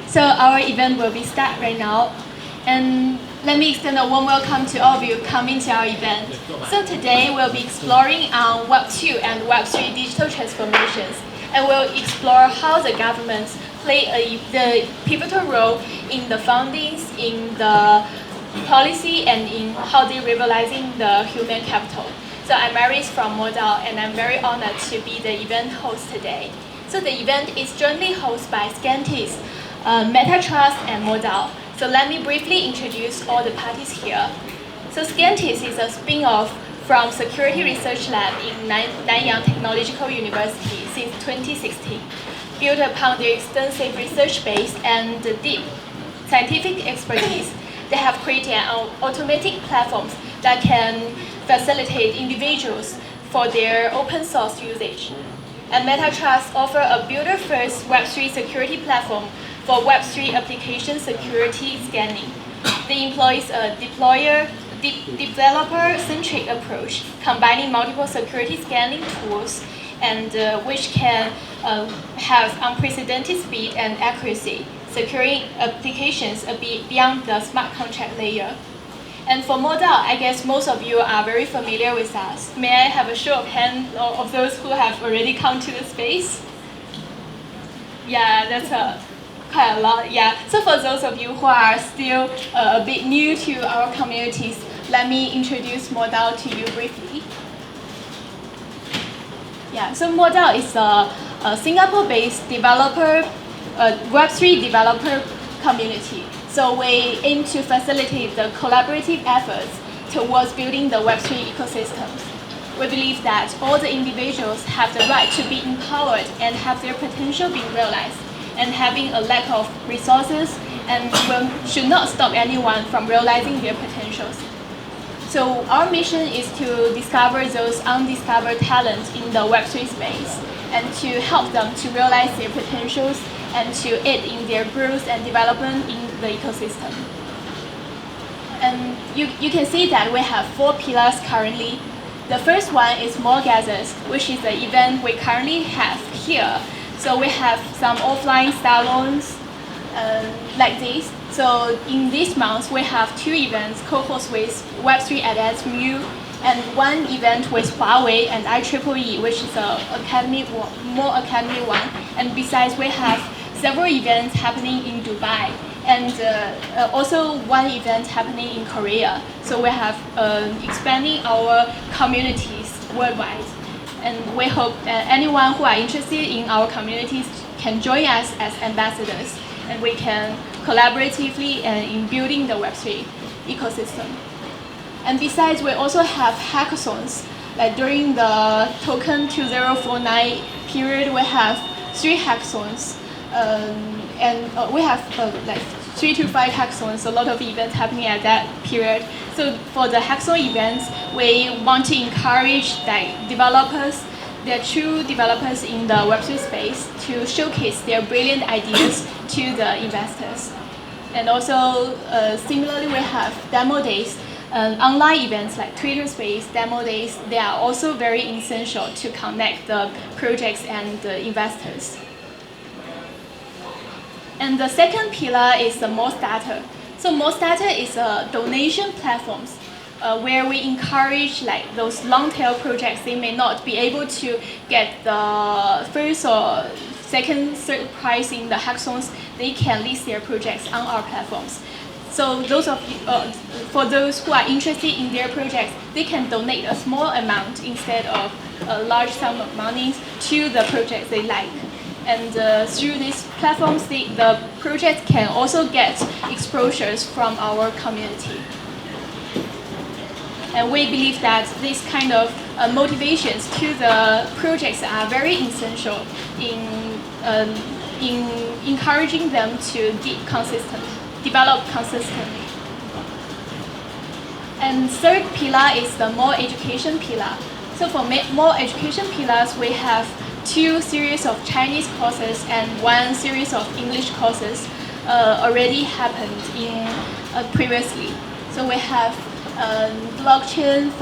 So our event will be start right now. And let me extend a warm welcome to all of you coming to our event. So today we'll be exploring on Web2 and Web3 digital transformations. And we'll explore how the governments play the pivotal role in the fundings, in the policy, and in how they're realizing the human capital. So I'm Maris from Moledao, and I'm very honored to be the event host today. So the event is jointly hosted by Scantist, Metatrust, and Moledao. So let me briefly introduce all the parties here. So Scantist is a spin-off from Security Research Lab in Nanyang Technological University since 2016. Built upon their extensive research base and deep scientific expertise, they have created automatic platforms that can facilitate individuals for their open source usage. And Metatrust offers a builder-first Web3 security platform for Web3 application security scanning. They employ a developer-centric approach, combining multiple security scanning tools, and which can have unprecedented speed and accuracy, securing applications beyond the smart contract layer. And for Moledao, I guess most of you are very familiar with us. May I have a show of hands of those who have already come to the space? Yeah, that's quite a lot. Yeah. So for those of you who are still a bit new to our communities, let me introduce Moledao to you briefly. Yeah. So Moledao is a Singapore-based developer, Web3 developer community. So we aim to facilitate the collaborative efforts towards building the Web3 ecosystems. We believe that all the individuals have the right to be empowered and have their potential being realized, and having a lack of resources and should not stop anyone from realizing their potentials. So our mission is to discover those undiscovered talents in the Web3 space and to help them to realize their potentials and to aid in their growth and development in the ecosystem. And you can see that we have 4 pillars currently. The first one is More Gathers, which is the event we currently have here. So we have some offline salons like this. So in this month, we have 2 events co-hosted with Web3 at SMU, and 1 event with Huawei and IEEE, which is more academy one. And besides, we have several events happening in Dubai, and also 1 event happening in Korea. So we have expanding our communities worldwide. And we hope anyone who are interested in our communities can join us as ambassadors, and we can collaboratively in building the Web3 ecosystem. And besides, we also have hackathons. Like during the Token 2049 period, we have 3 hackathons, and we have like 3 to 5 hackathons, a lot of events happening at that period. So for the hackathon events, we want to encourage developers, the true developers in the Web3 space, to showcase their brilliant ideas to the investors. And also, similarly, we have demo days, online events like Twitter Space, demo days. They are also very essential to connect the projects and the investors. And the second pillar is the More Starter. So More Starter is a donation platforms where we encourage those long tail projects. They may not be able to get the first or second, third prize in the hackathons. They can list their projects on our platforms. So for those who are interested in their projects, they can donate a small amount instead of a large sum of money to the projects they like. And through these platforms, the projects can also get exposures from our community. And we believe that these kind of motivations to the projects are very essential in encouraging them to develop consistently. And third pillar is the More Education pillar. So for More Education pillars, we have 2 series of Chinese courses and 1 series of English courses already happened previously. So we have blockchain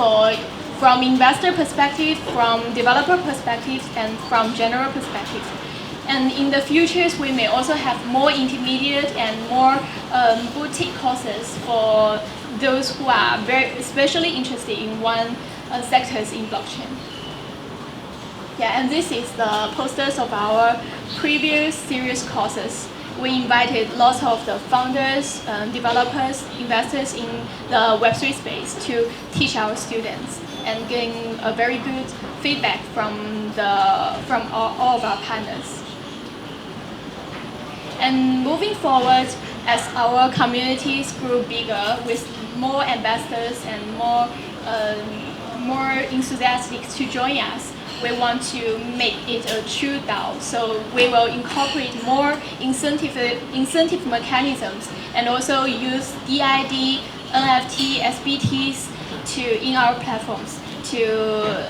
from investor perspective, from developer perspective, and from general perspective. And in the futures, we may also have more intermediate and more boutique courses for those who are especially interested in one sectors in blockchain. Yeah, and this is the posters of our previous series courses. We invited lots of the founders, developers, investors in the Web3 space to teach our students and gain a very good feedback from all of our partners. And moving forward, as our communities grew bigger with more ambassadors and more enthusiastic to join us, we want to make it a true DAO. So we will incorporate more incentive mechanisms and also use DID, NFT, SBTs in our platforms to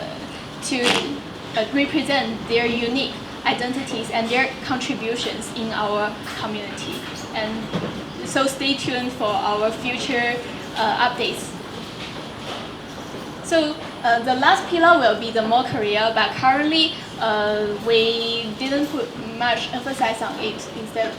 represent their unique identities and their contributions in our community. And so stay tuned for our future updates. So the last pillar will be the more career, but currently we didn't put much emphasis on it instead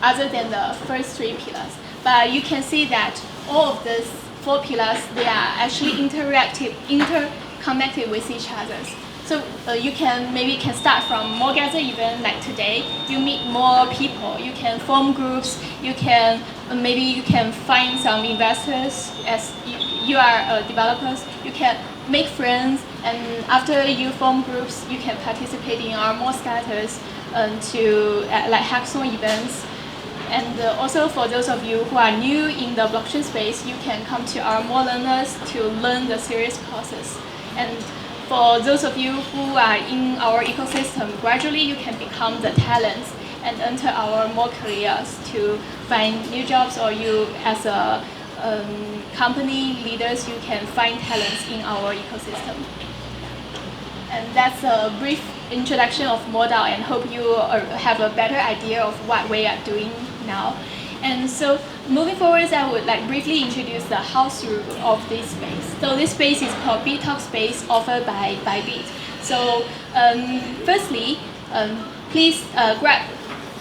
other than the first three pillars. But you can see that all of these four pillars, they are actually interconnected with each other. So you can start from more gather event like today. You meet more people. You can form groups. You can find some investors as you are developers. You can make friends, and after you form groups, you can participate in our more scatters to like hackathon events. And also for those of you who are new in the blockchain space, you can come to our more learners to learn the serious courses. And for those of you who are in our ecosystem, gradually you can become the talents and enter our more careers to find new jobs, or you as a company leaders, you can find talents in our ecosystem. And that's a brief introduction of Moledao, and hope you have a better idea of what we are doing now. And so moving forward, I would like briefly introduce the house rule of this space. So this space is called BitTalk Space, offered by Bit. So firstly, please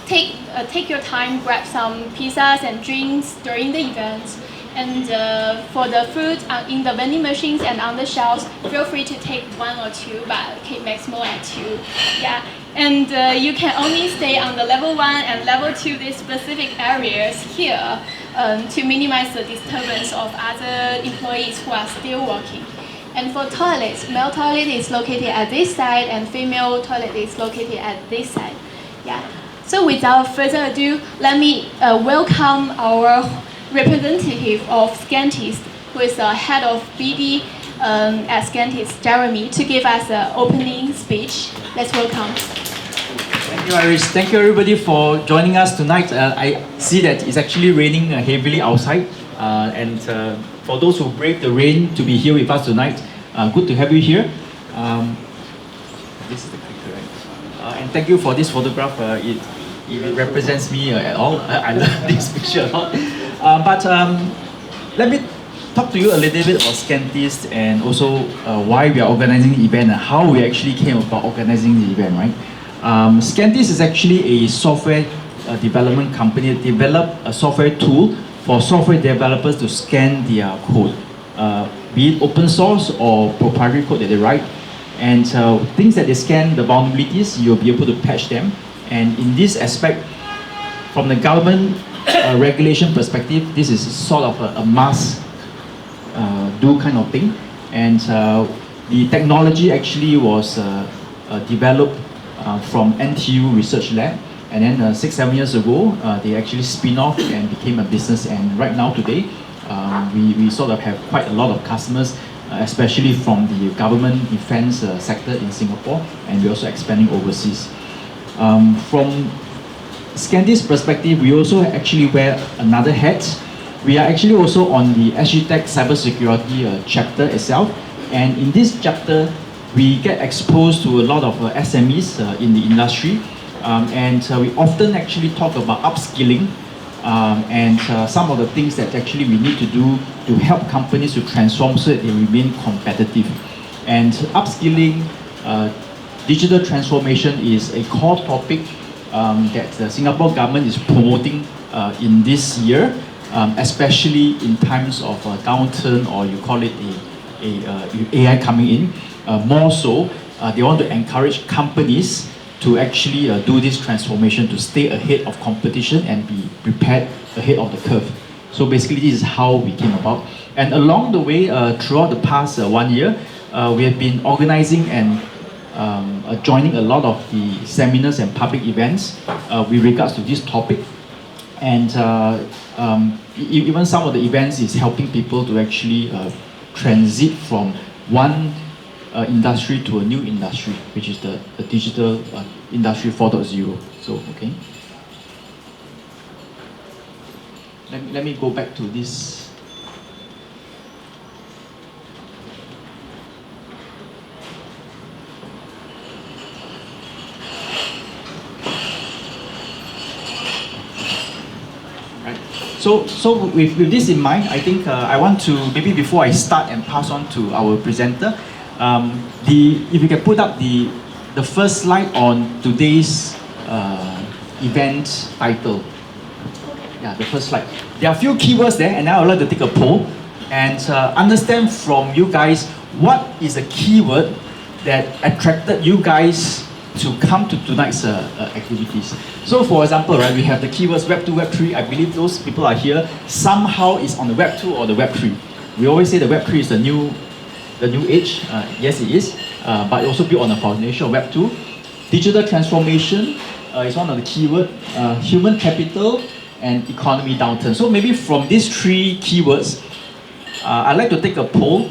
take your time, grab some pizzas and drinks during the event. And for the food in the vending machines and on the shelves, feel free to take one or two, but keep maximum at 2. Yeah. And you can only stay on the level 1 and level 2, these specific areas here, to minimize the disturbance of other employees who are still working. And for toilets, male toilet is located at this side and female toilet is located at this side. Yeah. So without further ado, let me welcome our representative of Scantist, who is the head of BD at Scantist, Jeremy, to give us an opening speech. Let's welcome. Thank you, Iris. Thank you, everybody, for joining us tonight. I see that it's actually raining heavily outside, and for those who brave the rain to be here with us tonight, good to have you here. This is the clicker, right? And thank you for this photograph. It represents me at all. I love this picture a lot. But let me talk to you a little bit about Scantist and also why we are organizing the event and how we actually came about organizing the event, right? Scantist is actually a software development company that developed a software tool for software developers to scan their code, be it open source or proprietary code that they write. And things that they scan, the vulnerabilities, you'll be able to patch them. And in this aspect, from the government regulation perspective, this is sort of a must do kind of thing. And the technology actually was developed from NTU Research Lab. And then 6-7 years ago, they actually spin off and became a business. And right now, today, we sort of have quite a lot of customers, especially from the government defense sector in Singapore, and we're also expanding overseas. From Scantist perspective, we also actually wear another hat. We are actually also on the SGTech cybersecurity chapter itself, and in this chapter, we get exposed to a lot of SMEs in the industry, and we often actually talk about upskilling and some of the things that actually we need to do to help companies to transform so that they remain competitive. And upskilling, digital transformation is a core topic that the Singapore government is promoting in this year, especially in times of a downturn, or you call it AI coming in. More so, they want to encourage companies to actually do this transformation to stay ahead of competition and be prepared ahead of the curve. So basically, this is how we came about. And along the way, throughout the past 1 year, we have been organizing and joining a lot of the seminars and public events with regards to this topic. And even some of the events is helping people to actually transit from one industry to a new industry, which is the digital industry 4.0. So, okay. Let me go back to this. Right. So with this in mind, I think I want to, maybe before I start and pass on to our presenter, if you can put up the first slide on today's event title. Yeah, the first slide. There are a few keywords there, and now I would like to take a poll and understand from you guys what is a keyword that attracted you guys to come to tonight's activities. So, for example, right, we have the keywords Web2, Web3. I believe those people are here somehow is on the Web2 or the Web3. We always say the Web3 is the new age. Yes, it is, but also built on a foundation of Web2. Digital transformation is one of the keywords. Human capital and economy downturn. So maybe from these three keywords, I'd like to take a poll.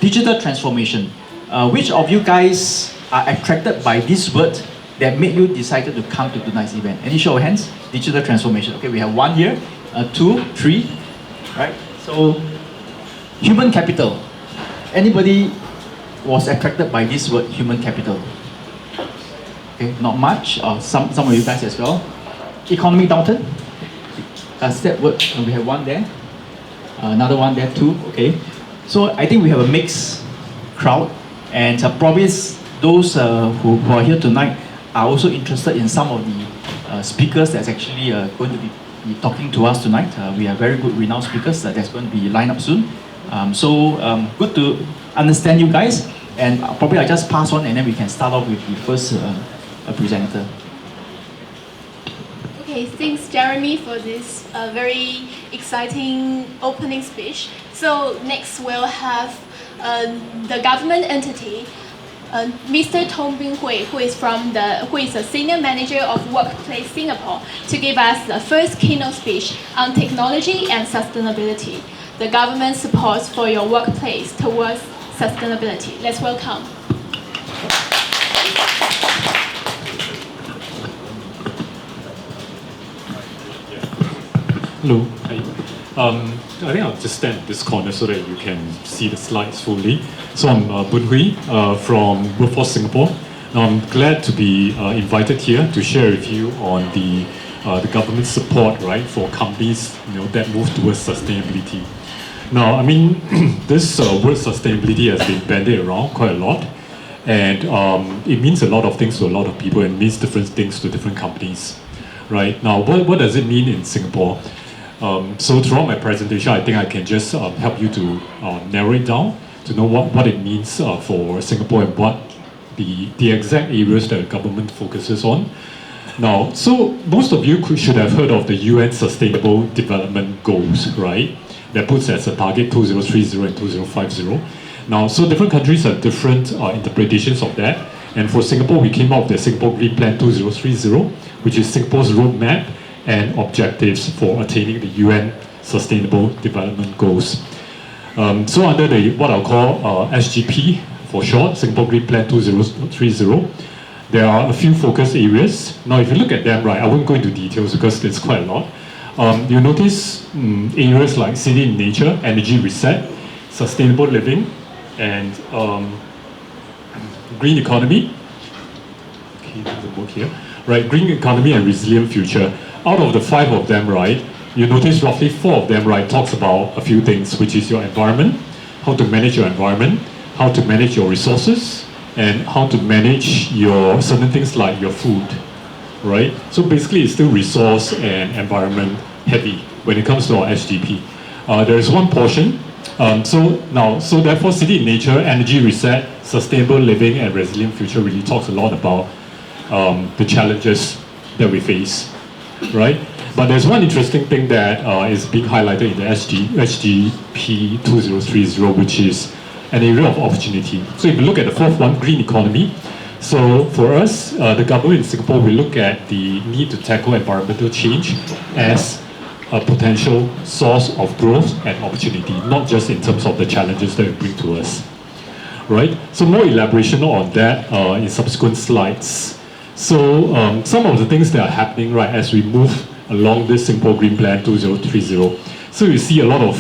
Digital transformation. Which of you guys are attracted by this word that made you decided to come to tonight's event? Any show of hands? Digital transformation. Okay, we have 1 here, 2, 3, right? So, human capital. Anybody was attracted by this word, human capital? Okay, not much. Some of you guys as well. Economic downturn. That's that word. We have one there. Another one there too. Okay. So I think we have a mixed crowd, and probably those who are here tonight are also interested in some of the speakers that's actually going to be talking to us tonight. We have very good renowned speakers that's going to be lined up soon. Good to understand you guys, and probably I'll just pass on and then we can start off with the first presenter. Okay, thanks Jeremy for this very exciting opening speech. So next we'll have the government entity, Mr. Tong Bin Hui, who is a senior manager of Workplace Singapore, to give us the first keynote speech on technology and sustainability, the government's support for your workplace towards sustainability. Let's welcome. Hello. Hi. I think I'll just stand in this corner so that you can see the slides fully. So I'm Bun Hui from Workforce Singapore. I'm glad to be invited here to share with you on the government support, right, for companies that move towards sustainability. Now, I mean, this word sustainability has been bandied around quite a lot, and it means a lot of things to a lot of people, and means different things to different companies, right? Now, what does it mean in Singapore? So throughout my presentation, I think I can just help you to narrow it down to know what it means for Singapore and what the exact areas that the government focuses on. Now, so most of you should have heard of the UN Sustainable Development Goals, right? That puts as a target 2030 and 2050. Now, so different countries have different interpretations of that. And for Singapore, we came up with the Singapore Green Plan 2030, which is Singapore's roadmap and objectives for attaining the UN Sustainable Development Goals. So under the what I'll call SGP for short, Singapore Green Plan 2030, there are a few focus areas. Now, if you look at them, right, I won't go into details because there's quite a lot. You'll notice areas like city in nature, energy reset, sustainable living, and green economy. Okay, doesn't work here. Right, green economy and resilient future. Out of the 5 of them, right, you notice roughly 4 of them, right, talks about a few things, which is your environment, how to manage your environment, how to manage your resources, and how to manage your certain things like your food, right? So basically, it's still resource and environment heavy when it comes to our SGP. There is one portion. So therefore, City in Nature, Energy Reset, Sustainable Living, and Resilient Future really talks a lot about the challenges that we face, right? But there's one interesting thing that is being highlighted in the SGP 2030, which is an area of opportunity. So if you look at the fourth one, green economy. So for us, the government in Singapore, we look at the need to tackle environmental change as a potential source of growth and opportunity, not just in terms of the challenges that it brings to us, right? So more elaboration on that in subsequent slides. So some of the things that are happening right as we move along this Singapore Green Plan 2030. So you see a lot of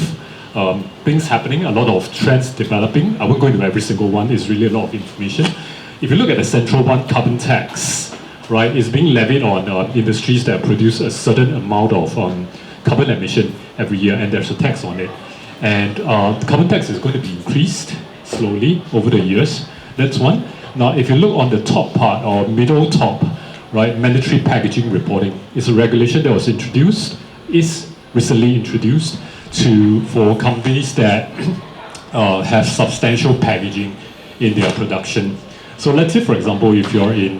things happening, a lot of trends developing. I won't go into every single one, it's really a lot of information. If you look at the central one, carbon tax, right, is being levied on industries that produce a certain amount of carbon emission every year, and there's a tax on it. And the carbon tax is going to be increased slowly over the years. That's one. Now, if you look on the top part, or middle top, right, mandatory packaging reporting is a regulation that was introduced, is recently introduced for companies that have substantial packaging in their production. So let's say, for example, if you're in,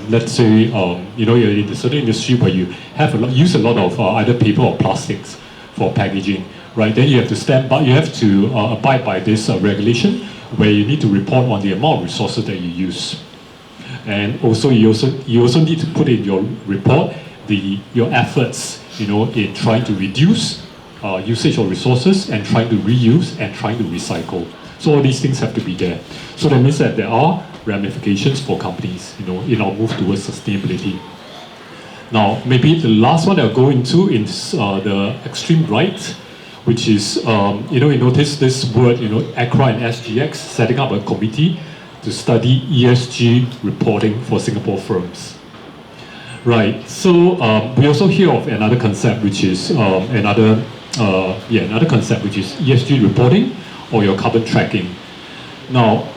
let's say, you're in a certain industry where you have use a lot of either paper or plastics for packaging, right? Then you have to abide by this regulation where you need to report on the amount of resources that you use, and also you also need to put in your report your efforts, in trying to reduce usage of resources and trying to reuse and trying to recycle. So all these things have to be there. So that means that there are ramifications for companies, in our move towards sustainability. Now, maybe the last one I'll go into is the extreme right, which is, you notice this word, ACRA and SGX setting up a committee to study ESG reporting for Singapore firms. Right. So we also hear of another concept, which is another concept, which is ESG reporting or your carbon tracking. Now,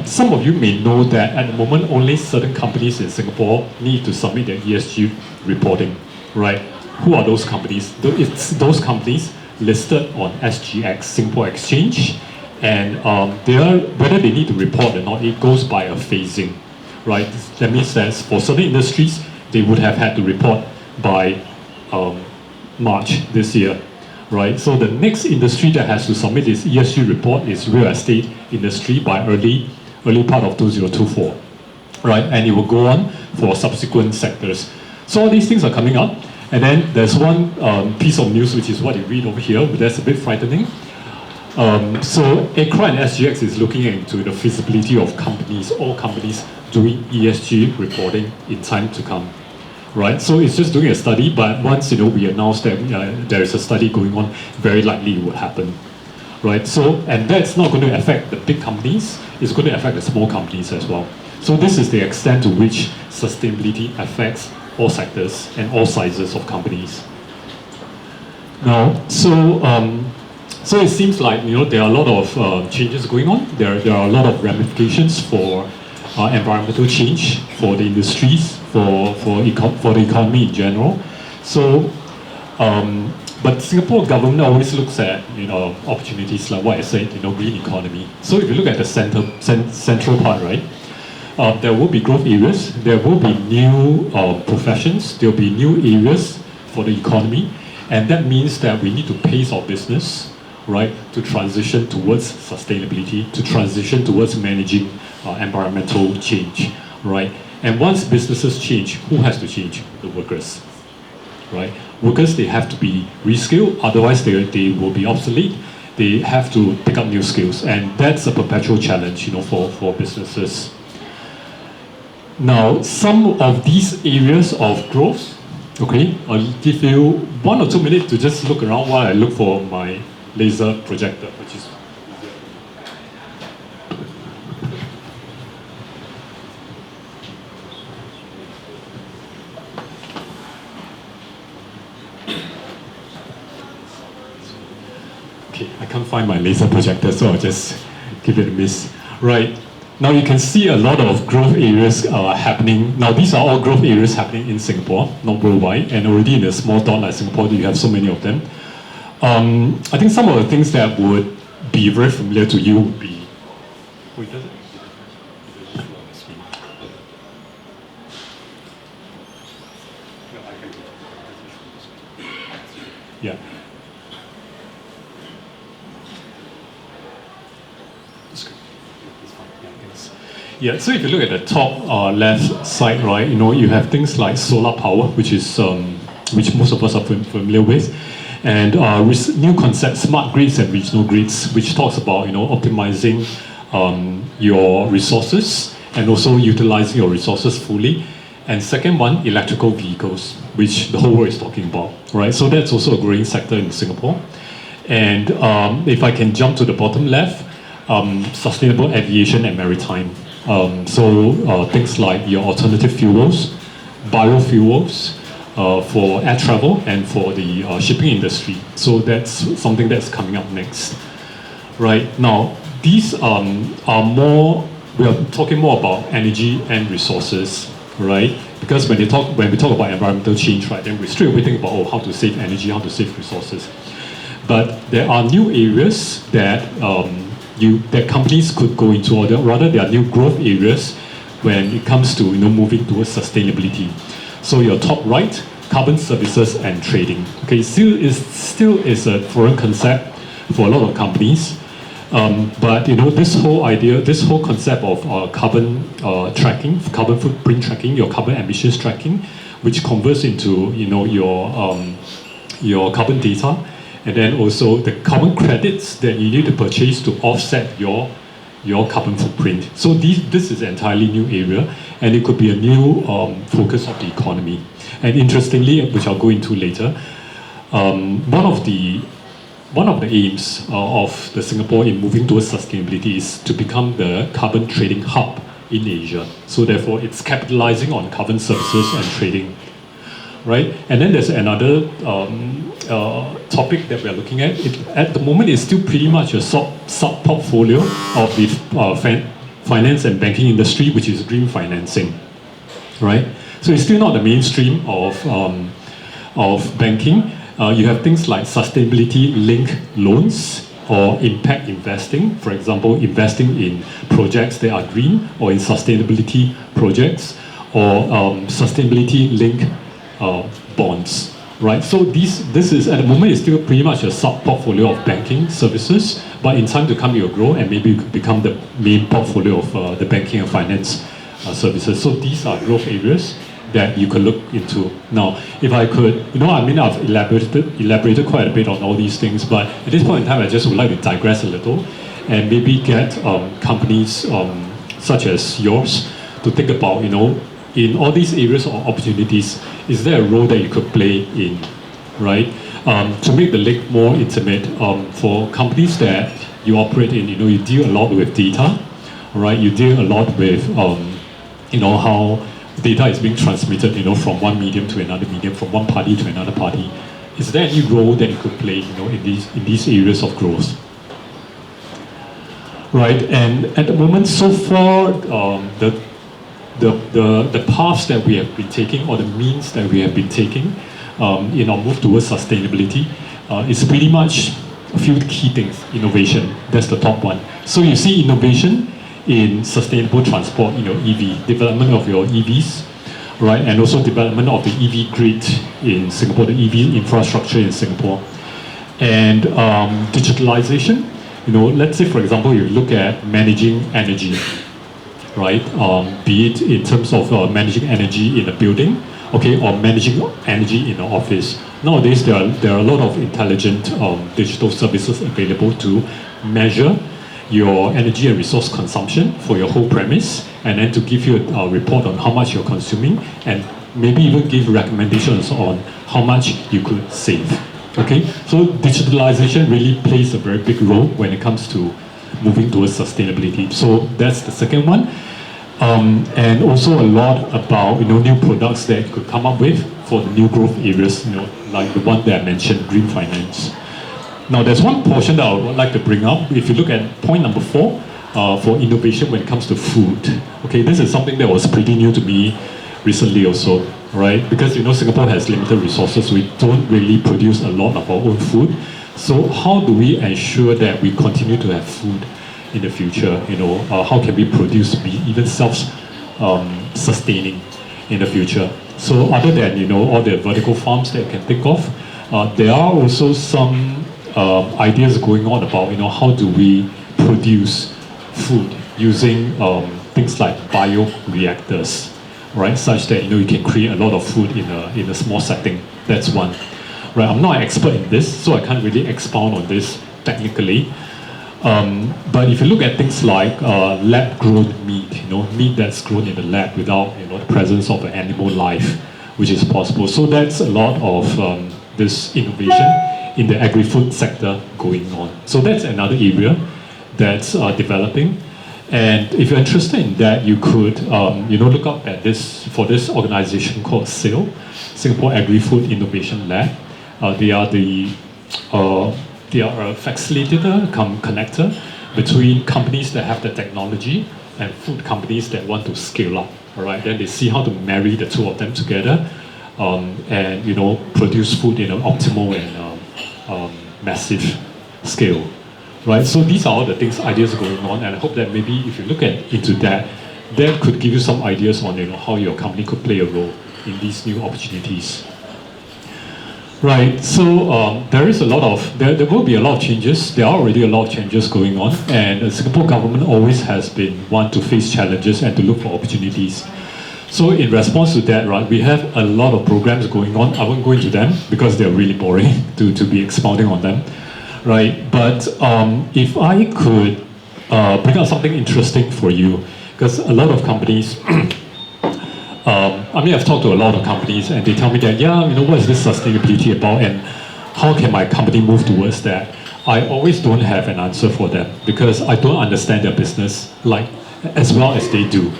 some of you may know that at the moment, only certain companies in Singapore need to submit their ESG reporting, right? Who are those companies? It's those companies listed on SGX, Singapore Exchange, and whether they need to report or not, it goes by a phasing, right? That means that for certain industries, they would have had to report by March this year, right? So the next industry that has to submit its ESG report is real estate industry by early part of 2024, right? And it will go on for subsequent sectors. So all these things are coming up. And then there's one piece of news, which is what you read over here, but that's a bit frightening. So ACRA and SGX is looking into the feasibility of all companies doing ESG reporting in time to come, right? So it's just doing a study, but once we announce that there is a study going on, very likely it will happen, right? So, and that's not going to affect the big companies, it's going to affect the small companies as well. So this is the extent to which sustainability affects all sectors and all sizes of companies. Now, so it seems like there are a lot of changes going on. There are a lot of ramifications for environmental change, for the industries, for the economy in general. So, but Singapore government always looks at opportunities like what I said, green economy. So if you look at the central part, right, there will be growth areas. There will be new professions. There will be new areas for the economy, and that means that we need to pace our business, right, to transition towards sustainability, to transition towards managing environmental change, right? And once businesses change, who has to change? The workers, right? Workers, they have to be reskilled, otherwise they will be obsolete. They have to pick up new skills, and that's a perpetual challenge, for businesses. Now, some of these areas of growth, okay, I'll give you 1 or 2 minutes to just look around while I look for my laser projector, which is okay. I can't find my laser projector, so I'll just give it a miss. Right. Now you can see a lot of growth areas happening. Now these are all growth areas happening in Singapore, not worldwide, and already in a small dot like Singapore, you have so many of them. I think some of the things that would be very familiar to you would be. Wait, does it? Yeah. Yeah, so if you look at the top left side, right, you have things like solar power, which is which most of us are familiar with, and new concept, smart grids and regional grids, which talks about optimizing your resources and also utilizing your resources fully. And second one, electrical vehicles, which the whole world is talking about, right? So that's also a growing sector in Singapore. And if I can jump to the bottom left, sustainable aviation and maritime. So things like your alternative fuels, biofuels for air travel and for the shipping industry. So that's something that's coming up next. Right, now these are more, we are talking more about energy and resources, right? Because when we talk about environmental change, right, then we straight away think about how to save energy, how to save resources. But there are new areas that that companies could go into, or rather there are new growth areas when it comes to moving towards sustainability. So your top right, carbon services and trading. Okay, still is a foreign concept for a lot of companies. But this whole idea, this whole concept of carbon tracking, carbon footprint tracking, your carbon emissions tracking, which converts into your carbon data, and then also the carbon credits that you need to purchase to offset your carbon footprint. So this is an entirely new area, and it could be a new focus of the economy. And interestingly, which I'll go into later, one of the aims of the Singapore in moving towards sustainability is to become the carbon trading hub in Asia. So therefore, it's capitalizing on carbon services and trading, right? And then there's another topic that we're looking at. At the moment, it's still pretty much a sub-portfolio of the finance and banking industry, which is green financing, right? So it's still not the mainstream of banking. You have things like sustainability-linked loans or impact investing. For example, investing in projects that are green or in sustainability projects or sustainability-linked bonds, right? So this is, at the moment, it's still pretty much a sub-portfolio of banking services, but in time to come, it will grow and maybe become the main portfolio of the banking and finance services. So these are growth areas that you could look into. Now, if I could, I've elaborated quite a bit on all these things, but at this point in time, I just would like to digress a little and maybe get companies such as yours to think about, in all these areas of opportunities, is there a role that you could play in, right? To make the link more intimate, for companies that you operate in, you deal a lot with data, right? You deal a lot with, how data is being transmitted, from one medium to another medium, from one party to another party. Is there any role that you could play, in these areas of growth? Right, and at the moment, so far, the paths that we have been taking, or the means that we have been taking, in our move towards sustainability, is pretty much a few key things. Innovation, that's the top one. So you see innovation in sustainable transport, EV, development of your EVs, right? And also development of the EV grid in Singapore, the EV infrastructure in Singapore. And digitalization, let's say, for example, you look at managing energy, right? Be it in terms of managing energy in a building, okay, or managing energy in an office. Nowadays, there are a lot of intelligent digital services available to measure your energy and resource consumption for your whole premise, and then to give you a report on how much you're consuming, and maybe even give recommendations on how much you could save. Okay, so digitalization really plays a very big role when it comes to moving towards sustainability. So that's the second one. And also a lot about new products that you could come up with for the new growth areas, like the one that I mentioned, green finance. Now there's one portion that I would like to bring up. If you look at point number 4, for innovation when it comes to food. Okay, this is something that was pretty new to me recently also, right? Because Singapore has limited resources, we don't really produce a lot of our own food. So how do we ensure that we continue to have food in the future? How can we produce, be even self-sustaining in the future? So other than all the vertical farms that you can think of, there are also some ideas going on about how do we produce food using things like bioreactors, right? Such that you can create a lot of food in a small setting. That's one. Right, I'm not an expert in this, so I can't really expound on this technically. But if you look at things like lab-grown meat, meat that's grown in the lab without the presence of an animal life, which is possible. So that's a lot of this innovation in the agri-food sector going on. So that's another area that's developing. And if you're interested in that, you could look up at this organization called SAIL, Singapore Agri-Food Innovation Lab. They are a facilitator, connector between companies that have the technology and food companies that want to scale up. All right, then they see how to marry the two of them together, and produce food in an optimal and massive scale. Right, so these are all the ideas going on, and I hope that maybe if you look into that could give you some ideas on how your company could play a role in these new opportunities. Right, so there will be a lot of changes. There are already a lot of changes going on, and the Singapore government always has been one to face challenges and to look for opportunities. So in response to that, right, we have a lot of programs going on. I won't go into them because they're really boring to be expounding on them, right? But if I could bring out something interesting for you, because a lot of companies I've talked to a lot of companies and they tell me that, what is this sustainability about and how can my company move towards that? I always don't have an answer for them because I don't understand their business as well as they do,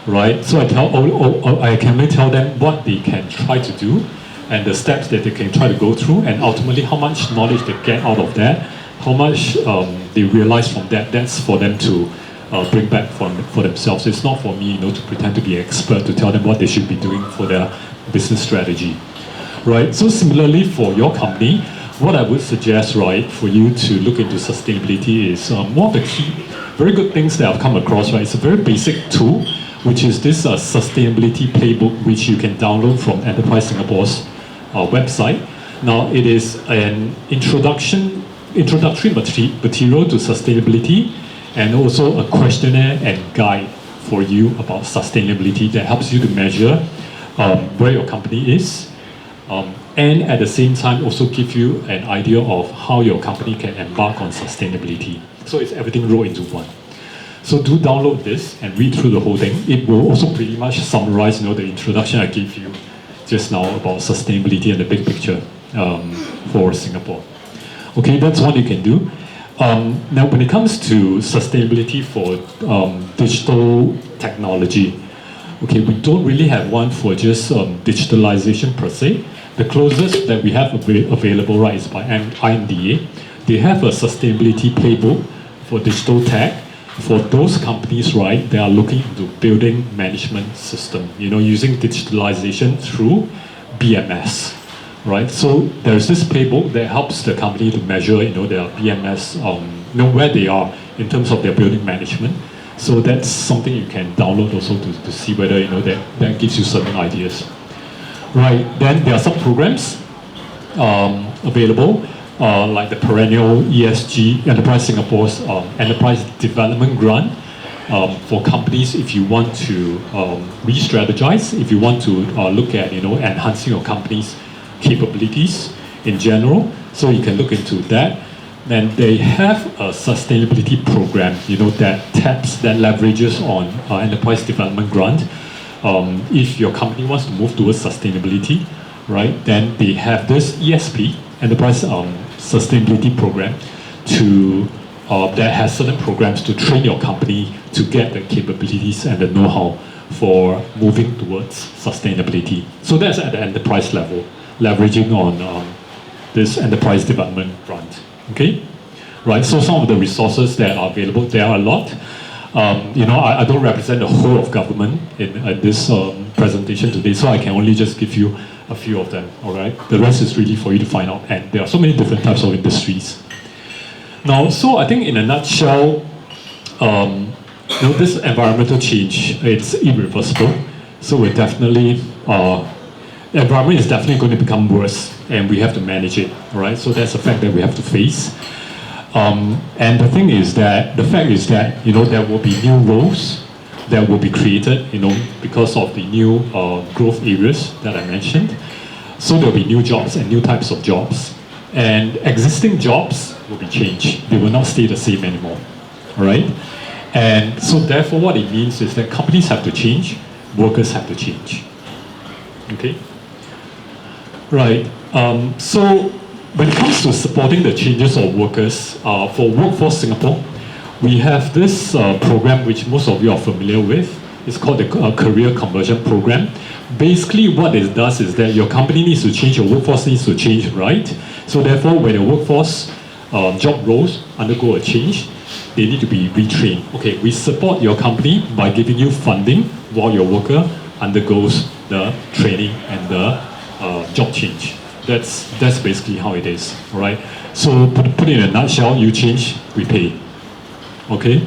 right? So I can only tell them what they can try to do and the steps that they can try to go through, and ultimately how much knowledge they get out of that, how much they realize from that. That's for them to bring back for themselves. It's not for me, to pretend to be an expert to tell them what they should be doing for their business strategy, right? So similarly for your company, what I would suggest, right, for you to look into sustainability is one of the key, very good things that I've come across, right? It's a very basic tool, which is this sustainability playbook, which you can download from Enterprise Singapore's website. Now, it is an introductory material to sustainability, and also a questionnaire and guide for you about sustainability that helps you to measure where your company is, and at the same time also give you an idea of how your company can embark on sustainability. So it's everything rolled into one. So do download this and read through the whole thing. It will also pretty much summarize the introduction I gave you just now about sustainability and the big picture for Singapore. Okay, that's what you can do. Now, when it comes to sustainability for digital technology, okay, we don't really have one for just digitalization per se. The closest that we have available, right, is by IMDA. They have a sustainability playbook for digital tech for those companies, right, that are looking into building management system, using digitalization through BMS. Right, so there's this playbook that helps the company to measure, their BMS, where they are in terms of their building management. So that's something you can download also to see whether that gives you certain ideas. Right, then there are some programs available, like the perennial ESG Enterprise Singapore's Enterprise Development Grant for companies if you want to re-strategize, if you want to look at enhancing your company's capabilities in general, so you can look into that. And they have a sustainability program, that leverages on enterprise development grant. If your company wants to move towards sustainability, right, then they have this ESP, Enterprise Sustainability Program, that has certain programs to train your company to get the capabilities and the know-how for moving towards sustainability. So that's at the enterprise level, leveraging on this enterprise development grant. Okay, right? So some of the resources that are available, there are a lot. I don't represent the whole of government in this presentation today, so I can only just give you a few of them, all right? The rest is really for you to find out, and there are so many different types of industries. Now, so I think in a nutshell, this environmental change, it's irreversible. So we're definitely, the environment is definitely going to become worse, and we have to manage it, all right? So that's a fact that we have to face. And the fact is that, there will be new roles that will be created, because of the new growth areas that I mentioned. So there'll be new jobs and new types of jobs. And existing jobs will be changed. They will not stay the same anymore, all right? And so therefore what it means is that companies have to change, workers have to change, okay? Right, so when it comes to supporting the changes of workers, for Workforce Singapore, we have this program which most of you are familiar with. It's called the Career Conversion Program. Basically what it does is that your company needs to change, your workforce needs to change, right? So therefore when your workforce job roles undergo a change, they need to be retrained. Okay, we support your company by giving you funding while your worker undergoes the training and the job change. That's basically how it is, all right? So put it in a nutshell, you change, we pay, okay?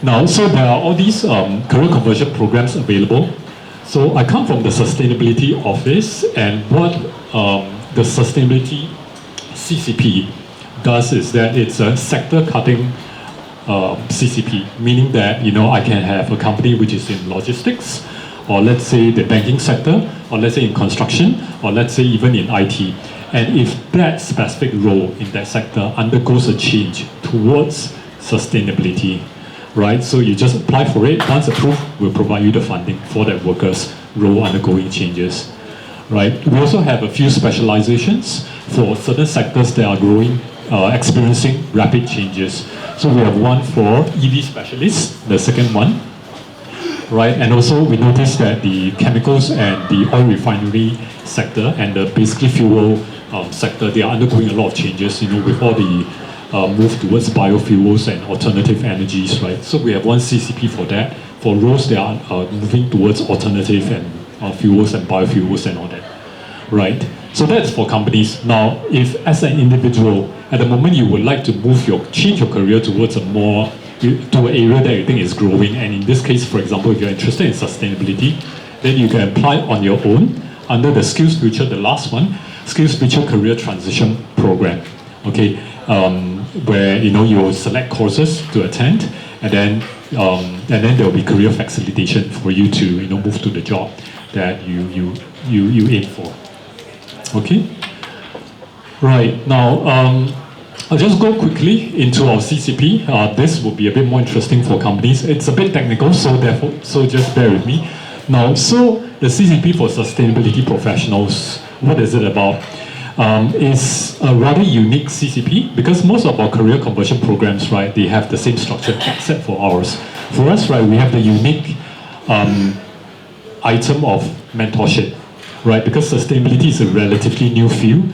Now, so there are all these career conversion programs available. So I come from the Sustainability Office, and what the Sustainability CCP does is that it's a sector-cutting CCP, meaning that, I can have a company which is in logistics, or let's say the banking sector, or let's say in construction, or let's say even in IT. And if that specific role in that sector undergoes a change towards sustainability, right? So you just apply for it, once approved, we'll provide you the funding for that worker's role undergoing changes, right? We also have a few specializations for certain sectors that are growing, experiencing rapid changes. So we have one for EV specialists, the second one, right? And also we noticed that the chemicals and the oil refinery sector and the basically fuel sector, they are undergoing a lot of changes, with all the move towards biofuels and alternative energies, right? So we have one CCP for that, for roles that are moving towards alternative and fuels and biofuels and all that, right? So that's for companies. Now, if as an individual, at the moment you would like to change your career towards to an area that you think is growing, and in this case, for example, if you're interested in sustainability, then you can apply on your own under the Skills Future, the last one, Skills Future Career Transition Program, okay? Where you select courses to attend, and then there will be career facilitation for you to move to the job that you aim for. Okay. Right now, I'll just go quickly into our CCP. This will be a bit more interesting for companies. It's a bit technical, so just bear with me. Now, so the CCP for Sustainability Professionals, what is it about? Is a rather unique CCP because most of our career conversion programs, right, they have the same structure except for ours. For us, right, we have the unique item of mentorship, right, because sustainability is a relatively new field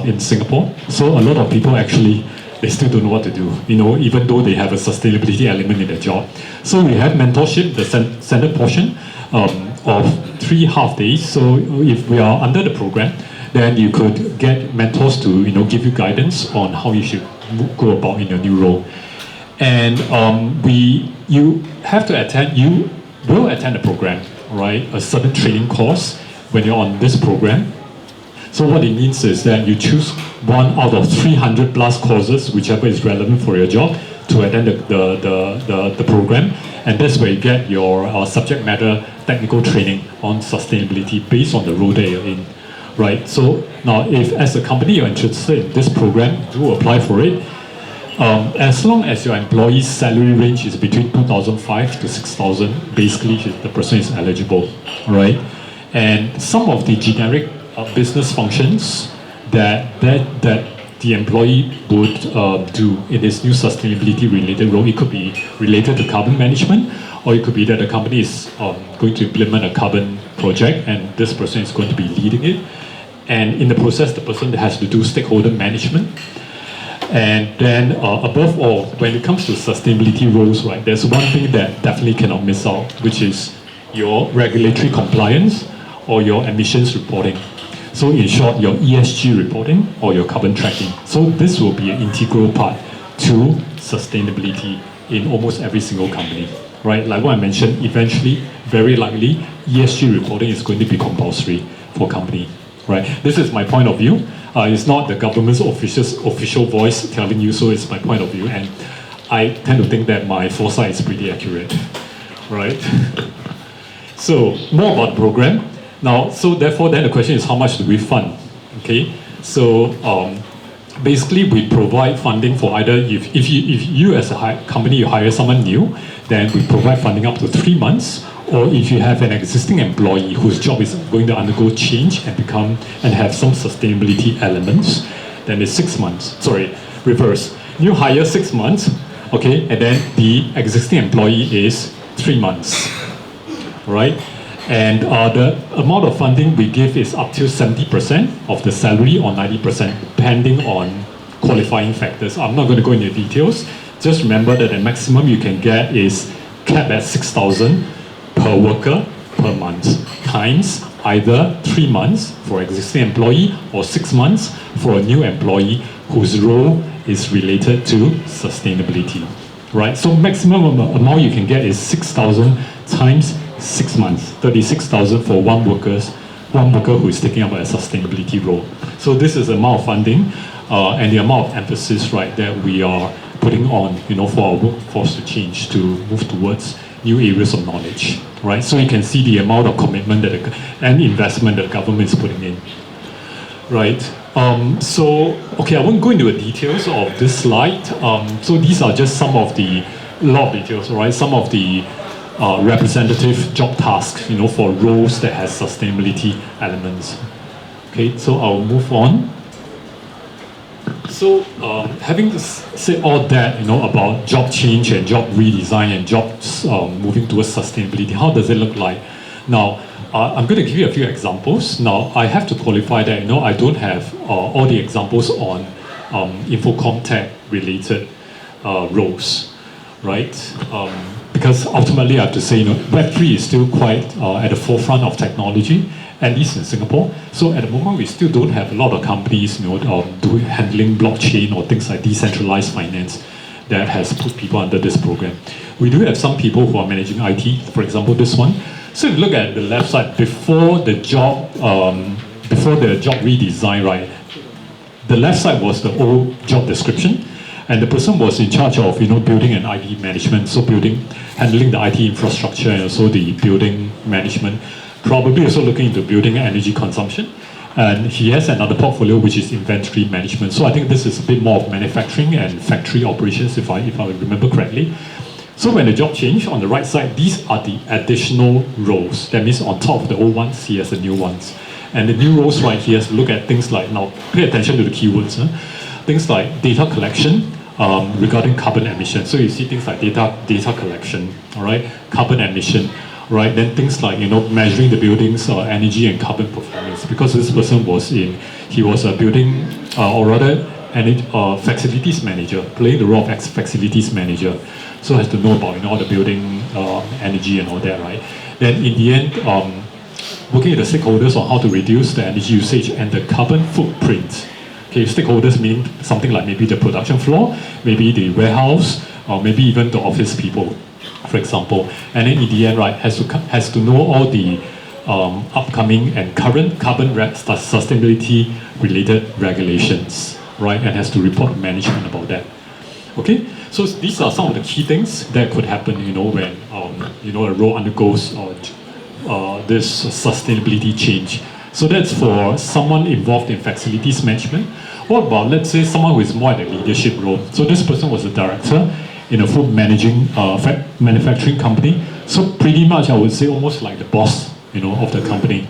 in Singapore. So a lot of people actually, they still don't know what to do, even though they have a sustainability element in their job. So we have mentorship, the standard portion of 3 half days. So if we are under the program, then you could get mentors to give you guidance on how you should go about in your new role. And you will attend a program, right? A certain training course when you're on this program. So what it means is that you choose one out of 300 plus courses, whichever is relevant for your job, to attend the program. And that's where you get your subject matter technical training on sustainability based on the role that you're in. Right, so now if as a company you're interested in this program, do apply for it. As long as your employee's salary range is between 2,500 to 6,000, basically the person is eligible, right? And some of the generic business functions that the employee would do in his new sustainability related role, it could be related to carbon management, or it could be that the company is going to implement a carbon project and this person is going to be leading it. And in the process, the person has to do stakeholder management. And then above all, when it comes to sustainability roles, right, there's one thing that definitely cannot miss out, which is your regulatory compliance or your emissions reporting. So in short, your ESG reporting or your carbon tracking. So this will be an integral part to sustainability in almost every single company, right? Like what I mentioned, eventually, very likely, ESG reporting is going to be compulsory for company, right? This is my point of view. It's not the government's official voice telling you, so it's my point of view, and I tend to think that my foresight is pretty accurate, right? So more about the program. Now, so therefore, then the question is, how much do we fund? Okay, so basically, we provide funding for either if you as a company you hire someone new, then we provide funding up to 3 months. Or if you have an existing employee whose job is going to undergo change and have some sustainability elements, then it's 6 months. Sorry, reverse. You hire 6 months, okay, and then the existing employee is 3 months, right? And the amount of funding we give is up to 70% of the salary or 90%, depending on qualifying factors. I'm not going to go into details. Just remember that the maximum you can get is capped at 6,000 per worker per month, times either 3 months for existing employee or 6 months for a new employee whose role is related to sustainability, right? So maximum amount you can get is 6,000 times 6 months, 36,000 for one worker who is taking up a sustainability role. So this is the amount of funding and the amount of emphasis, right, that we are putting on, for our workforce to change, to move towards new areas of knowledge, right? So you can see the amount of commitment and investment that the government is putting in, right? Okay, I won't go into the details of this slide. So these are just some of the lot of details, right? Some of the representative job tasks, for roles that has sustainability elements. Okay, so I'll move on. So having said all that, about job change and job redesign and jobs moving towards sustainability, how does it look like? Now, I'm going to give you a few examples. Now, I have to qualify that, I don't have all the examples on infocom tech related roles, right? Because ultimately, I have to say, Web3 is still quite at the forefront of technology, at least in Singapore. So at the moment, we still don't have a lot of companies, handling blockchain or things like decentralized finance that has put people under this program. We do have some people who are managing IT, for example, this one. So if you look at the left side, before the job redesign, right, the left side was the old job description. And the person was in charge of, building an IT management, so handling the IT infrastructure and also the building management, probably also looking into building energy consumption. And he has another portfolio which is inventory management. So I think this is a bit more of manufacturing and factory operations, if I remember correctly. So when the job changed, on the right side, these are the additional roles. That means on top of the old ones, he has the new ones. And the new roles, right, he has to look at things like, now pay attention to the keywords, things like data collection, regarding carbon emission. So you see things like data collection, all right, carbon emission, right? Then things like, measuring the building's energy and carbon performance. Because this person was a building, or rather, facilities manager, playing the role of facilities manager. So has to know about, all the building energy and all that, right? Then in the end, working with the stakeholders on how to reduce the energy usage and the carbon footprint. Okay, stakeholders mean something like maybe the production floor, maybe the warehouse, or maybe even the office people, for example. And then in the end, right, has to know all the upcoming and current carbon sustainability related regulations, right, and has to report to management about that. Okay, so these are some of the key things that could happen, when a role undergoes this sustainability change. So that's for someone involved in facilities management. What about, let's say, someone who is more at a leadership role? So this person was a director in a food manufacturing company. So pretty much, I would say, almost like the boss, of the company,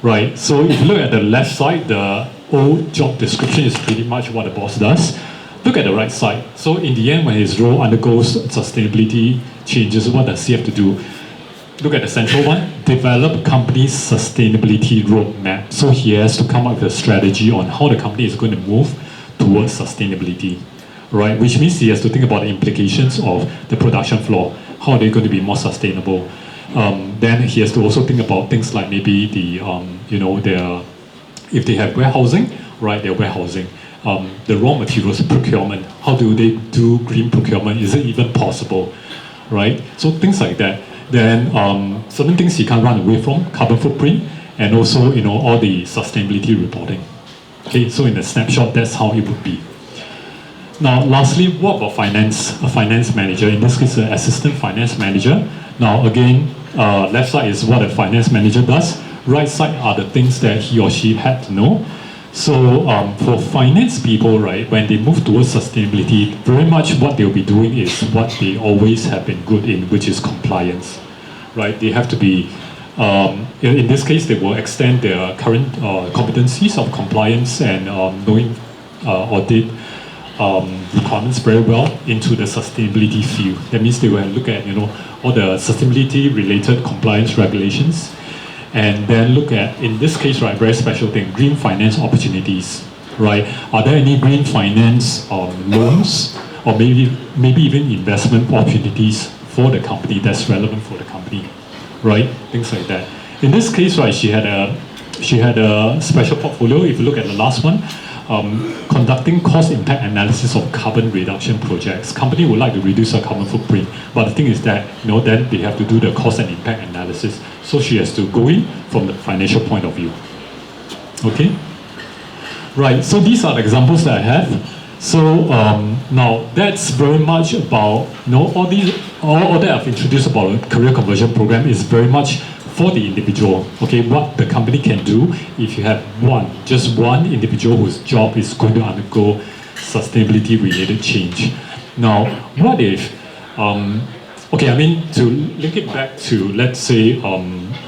right? So if you look at the left side, the old job description is pretty much what the boss does. Look at the right side. So in the end, when his role undergoes sustainability changes, what does he have to do? Look at the central one, develop company's sustainability roadmap. So he has to come up with a strategy on how the company is going to move towards sustainability, right? Which means he has to think about the implications of the production floor. How are they going to be more sustainable? Then he has to also think about things like maybe the, if they have warehousing, right, their warehousing. The raw materials procurement, how do they do green procurement? Is it even possible, right? So things like that. Then certain things you can't run away from, carbon footprint, and also all the sustainability reporting. Okay, so in a snapshot, that's how it would be. Now, lastly, what about finance? A finance manager, in this case, an assistant finance manager. Now, again, left side is what a finance manager does. Right side are the things that he or she had to know. So for finance people, right, when they move towards sustainability, very much what they'll be doing is what they always have been good in, which is compliance, right? They have to be, in this case, they will extend their current competencies of compliance and knowing audit requirements very well into the sustainability field. That means they will look at, all the sustainability related compliance regulations, and then look at, in this case, right, very special thing, green finance opportunities, right? Are there any green finance loans, or maybe even investment opportunities for the company that's relevant for the company, right? Things like that. In this case, right, she had a special portfolio. If you look at the last one, conducting cost impact analysis of carbon reduction projects. Company would like to reduce their carbon footprint, but the thing is that then they have to do the cost and impact analysis. So she has to go in from the financial point of view. Okay, right. So these are the examples that I have. So now that's very much about all that I've introduced about a career conversion program is very much for the individual, okay, what the company can do if you have just one individual whose job is going to undergo sustainability related change. Now, what if, to link it back to, let's say,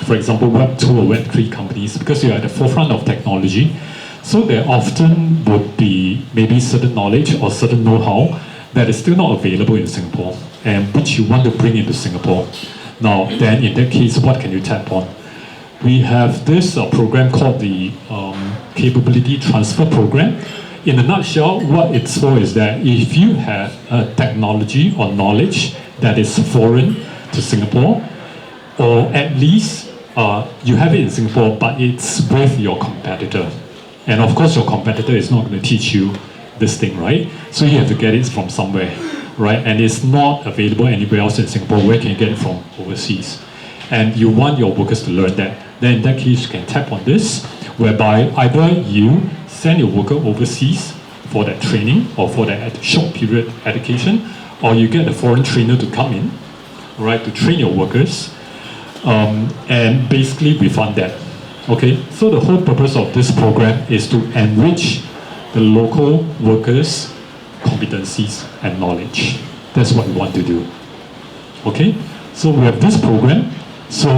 for example, Web2 or Web3 companies, because you're at the forefront of technology, so there often would be maybe certain knowledge or certain know-how that is still not available in Singapore and which you want to bring into Singapore. Now, then in that case, what can you tap on? We have this program called the Capability Transfer Program. In a nutshell, what it's for is that if you have a technology or knowledge that is foreign to Singapore, or at least you have it in Singapore, but it's with your competitor. And of course, your competitor is not going to teach you this thing, right? So you have to get it from somewhere, right? And it's not available anywhere else in Singapore. Where can you get it from? Overseas. And you want your workers to learn that. Then in that case, you can tap on this, whereby either you send your worker overseas for that training or for that short period education, or you get a foreign trainer to come in, right, to train your workers, and basically we fund that. Okay, so the whole purpose of this program is to enrich the local workers' competencies and knowledge. That's what we want to do. Okay, so we have this program. So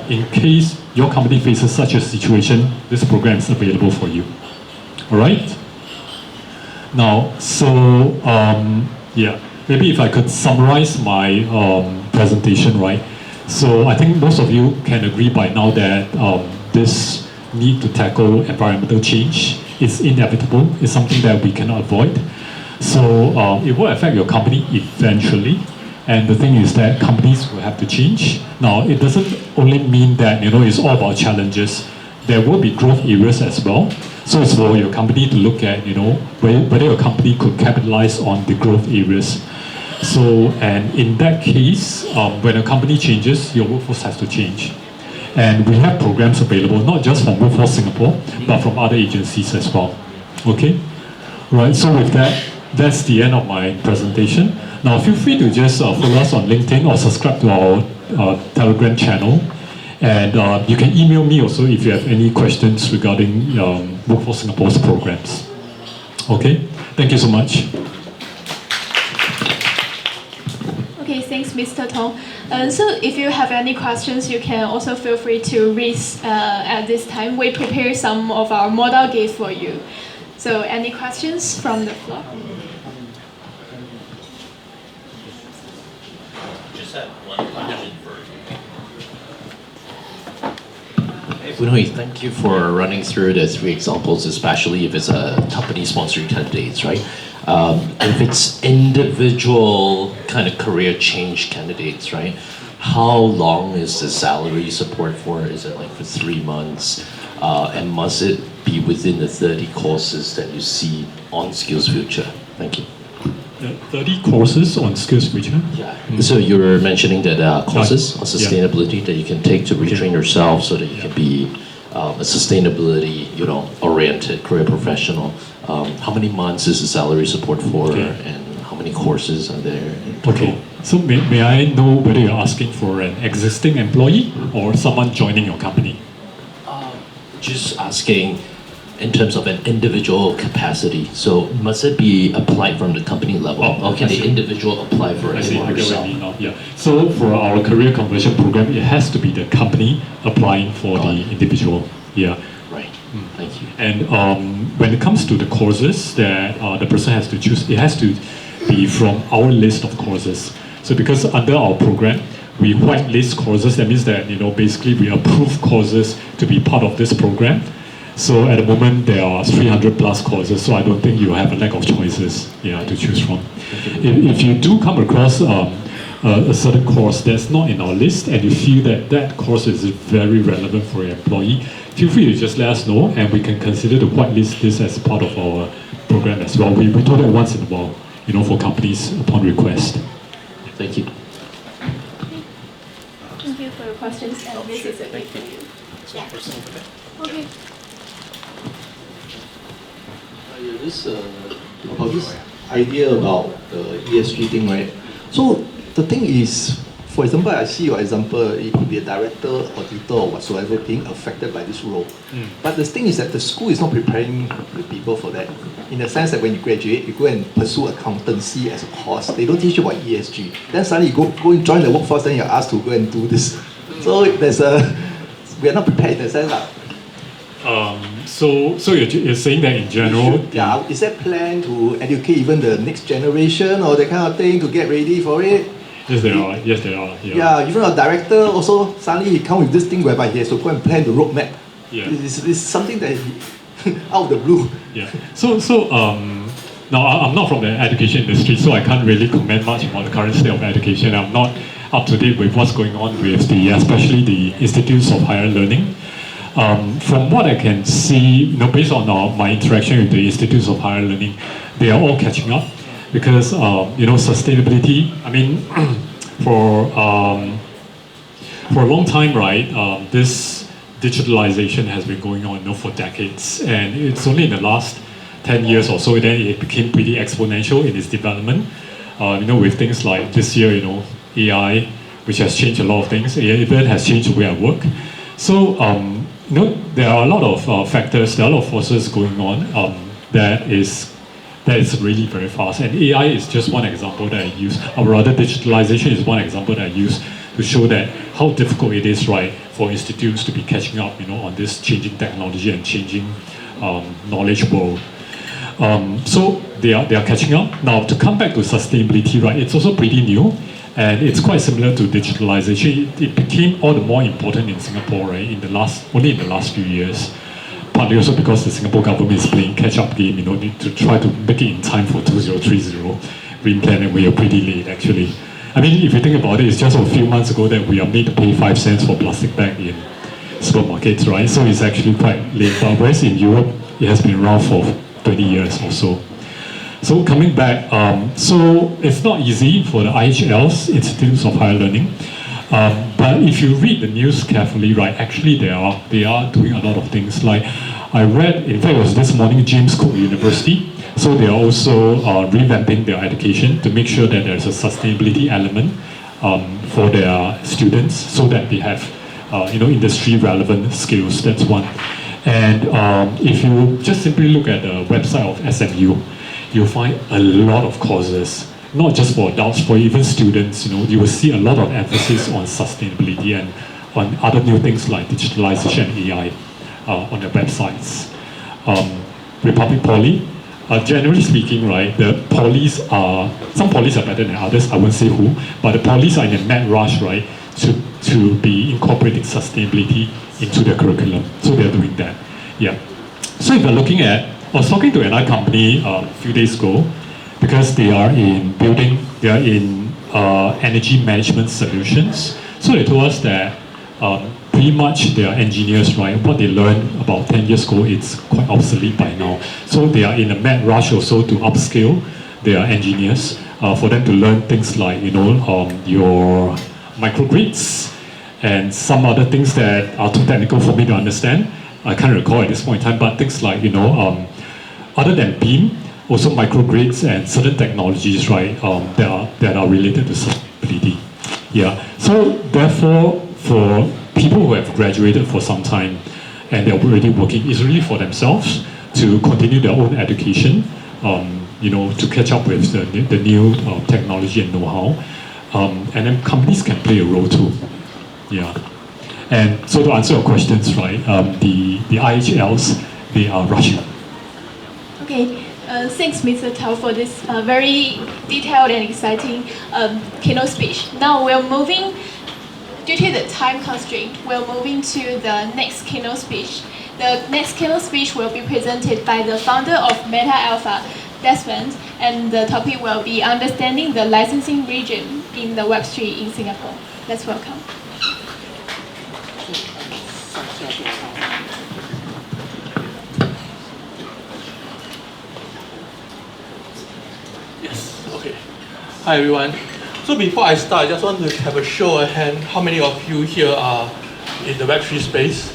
in case your company faces such a situation, this program is available for you. All right. Now, so yeah, maybe if I could summarize my presentation, right? So I think most of you can agree by now that this need to tackle environmental change is inevitable. It's something that we cannot avoid. So it will affect your company eventually. And the thing is that companies will have to change. Now, it doesn't only mean that it's all about challenges. There will be growth areas as well. So it's for your company to look at, whether your company could capitalize on the growth areas. So, and in that case, when a company changes, your workforce has to change. And we have programs available, not just from Workforce Singapore, but from other agencies as well. Okay? Right, so with that, that's the end of my presentation. Now, feel free to just follow us on LinkedIn or subscribe to our Telegram channel. And you can email me also if you have any questions regarding Workforce Singapore's programs. Okay, thank you so much. Okay, thanks, Mr. Tong. So if you have any questions, you can also feel free to raise at this time. We prepare some of our model games for you. So any questions from the floor? Just have one question first. Bunhui, thank you for running through the 3 examples, especially if it's a company sponsoring candidates, right? If it's individual kind of career change candidates, right? How long is the salary support for? Is it like for 3 months? And must it be within the 30 courses that you see on SkillsFuture? Thank you. 30 courses on SkillsFuture? Yeah. So you were mentioning that courses on sustainability that you can take to retrain yourself so that you can be a sustainability, oriented career professional. How many months is the salary support for, and how many courses are there in total? Okay. So may I know whether you're asking for an existing employee or someone joining your company? Just asking in terms of an individual capacity. So must it be applied from the company level, or can the individual apply for it himself? So for our career conversion program, it has to be the company applying for the individual. Yeah. Right. Thank you. And when it comes to the courses that the person has to choose, it has to be from our list of courses. So because under our program, we whitelist courses. That means that basically we approve courses to be part of this program. So at the moment there are 300 plus courses. So I don't think you have a lack of choices, to choose from. If you do come across a certain course that's not in our list, and you feel that that course is very relevant for your employee, feel free to just let us know, and we can consider to whitelist this as part of our program as well. We do that once in a while, for companies upon request. Thank you. Thank you for your questions, and this is a great video. Okay. About this idea about the ESG thing, right? So the thing is, for example, I see your example, it could be a director, auditor, or whatsoever being affected by this role. But the thing is that the school is not preparing the people for that. In the sense that when you graduate, you go and pursue accountancy as a course. They don't teach you about ESG. Then suddenly you go and join the workforce, then you're asked to go and do this. So we are not prepared in that sense. So you're saying that in general? Is there a plan to educate even the next generation or that kind of thing to get ready for it? Yes, there are. Yeah, even a director also suddenly he come with this thing whereby he has to go and plan the roadmap. Yeah. It's something that is out of the blue. Yeah. So now I'm not from the education industry, so I can't really comment much on the current state of education. I'm not up to date with what's going on with especially the institutes of higher learning. From what I can see, based on my interaction with the institutes of higher learning, they are all catching up because sustainability. I mean, for a long time, right? This digitalization has been going on for decades, and it's only in the last 10 years or so that it became pretty exponential in its development. With things like this year, AI, which has changed a lot of things. AI even has changed the way I work. So, there are a lot of factors, there are a lot of forces going on that is really very fast. And AI is just one example that I use, or rather digitalization is one example that I use to show that how difficult it is, right, for institutes to be catching up, on this changing technology and changing knowledge world. So they are catching up. Now, to come back to sustainability, right, it's also pretty new. And it's quite similar to digitalization. It became all the more important in Singapore, right? Only in the last few years. Partly also because the Singapore government is playing catch-up game, to try to make it in time for 2030 green plan, and we are pretty late actually. I mean, if you think about it, it's just a few months ago that we are made to pay 5 cents for plastic bag in supermarkets, right? So it's actually quite late. But whereas in Europe, it has been around for 20 years or so. So coming back, so it's not easy for the IHLs, Institutes of Higher Learning, but if you read the news carefully, right, actually they are doing a lot of things. Like I read, in fact it was this morning, James Cook University, so they are also revamping their education to make sure that there's a sustainability element for their students so that they have industry relevant skills. That's one. And if you just simply look at the website of SMU, you'll find a lot of courses, not just for adults, for even students. You will see a lot of emphasis on sustainability and on other new things like digitalization and AI on their websites. Republic Poly, generally speaking, right, some polys are better than others. I won't say who, but the polys are in a mad rush, right, to to be incorporating sustainability into their curriculum. So they're doing that. Yeah. So if you're looking at, I was talking to another company a few days ago, because they are in energy management solutions. So they told us that pretty much they are engineers, right? What they learned about 10 years ago, it's quite obsolete by now. So they are in a mad rush also to upskill their engineers for them to learn things like, your microgrids and some other things that are too technical for me to understand. I can't recall at this point in time, but things like, other than beam, also microgrids and certain technologies, right, that are related to sustainability. Yeah. So therefore, for people who have graduated for some time and they're already working, it's really for themselves to continue their own education, to catch up with the new technology and know-how. And then companies can play a role too. Yeah. And so to answer your questions, right, the IHLs, they are rushing. Okay. Thanks, Mr. Tao, for this very detailed and exciting keynote speech. Now we're moving, due to the time constraint, we're moving to the next keynote speech. The next keynote speech will be presented by the founder of Meta Alpha, Desmond, and the topic will be understanding the licensing regime in the Web3 in Singapore. Let's welcome. Hi everyone. So before I start, I just want to have a show of hand. How many of you here are in the Web3 space?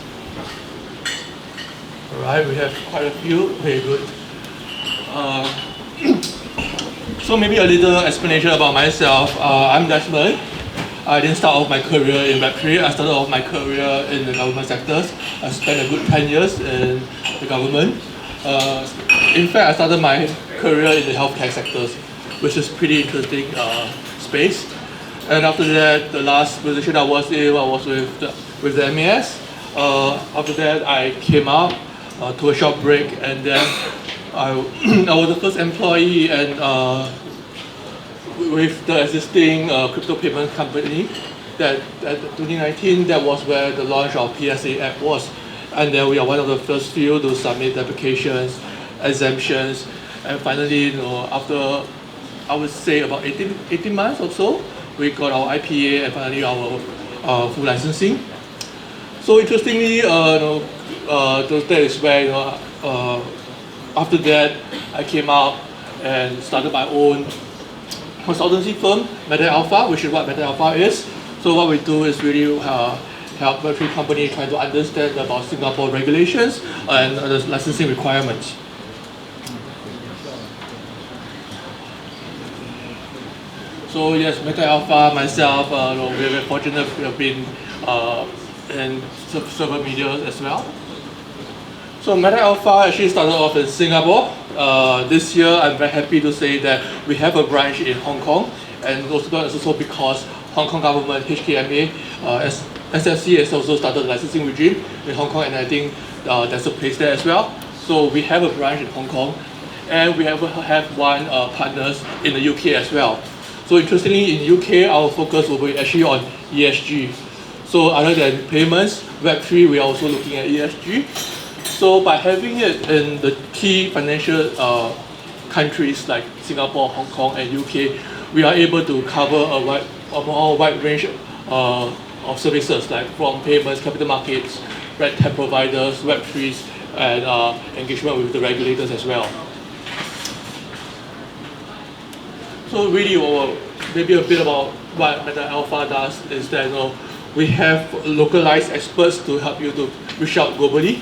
Alright, we have quite a few. Very good. So maybe a little explanation about myself. I'm Desmond. I didn't start off my career in Web3. I started off my career in the government sectors. I spent a good 10 years in the government. In fact, I started my career in the healthcare sectors, which is pretty interesting space. And after that, the last position I was in, I was with the MAS. After that, I came out to a short break, and then I was the first employee and with the existing crypto payment company. That 2019, that was where the launch of PSA app was. And then we are one of the first few to submit applications, exemptions, and finally, after I would say about 18 months or so, we got our IPA and finally our full licensing. So interestingly, that is where after that I came out and started my own consultancy firm, Meta Alpha, which is what Meta Alpha is. So what we do is really help Web3 companies try to understand about Singapore regulations and the licensing requirements. So yes, Meta Alpha, myself, we're very fortunate to have been in several media as well. So Meta Alpha actually started off in Singapore. This year, I'm very happy to say that we have a branch in Hong Kong, and also because Hong Kong government, HKMA, SFC has also started the licensing regime in Hong Kong, and I think there's a place there as well. So we have a branch in Hong Kong, and we have one partners in the UK as well. So interestingly, in UK, our focus will be actually on ESG. So other than payments, Web3, we are also looking at ESG. So by having it in the key financial countries like Singapore, Hong Kong, and UK, we are able to cover a wide range of services, like from payments, capital markets, red tech providers, Web3s, and engagement with the regulators as well. So really, maybe a bit about what Meta Alpha does is that we have localized experts to help you to reach out globally.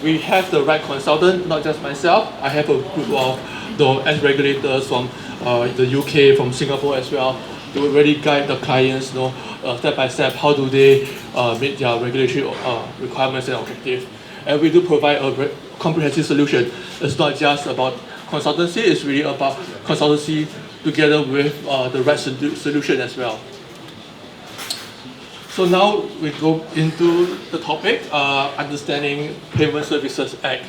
We have the right consultant, not just myself. I have a group of the regulators from the UK, from Singapore as well, to really guide the clients, step by step, how do they meet their regulatory requirements and objectives. And we do provide a comprehensive solution. It's not just about consultancy, it's really about consultancy together with the right solution as well. So now we go into the topic, Understanding Payment Services Act.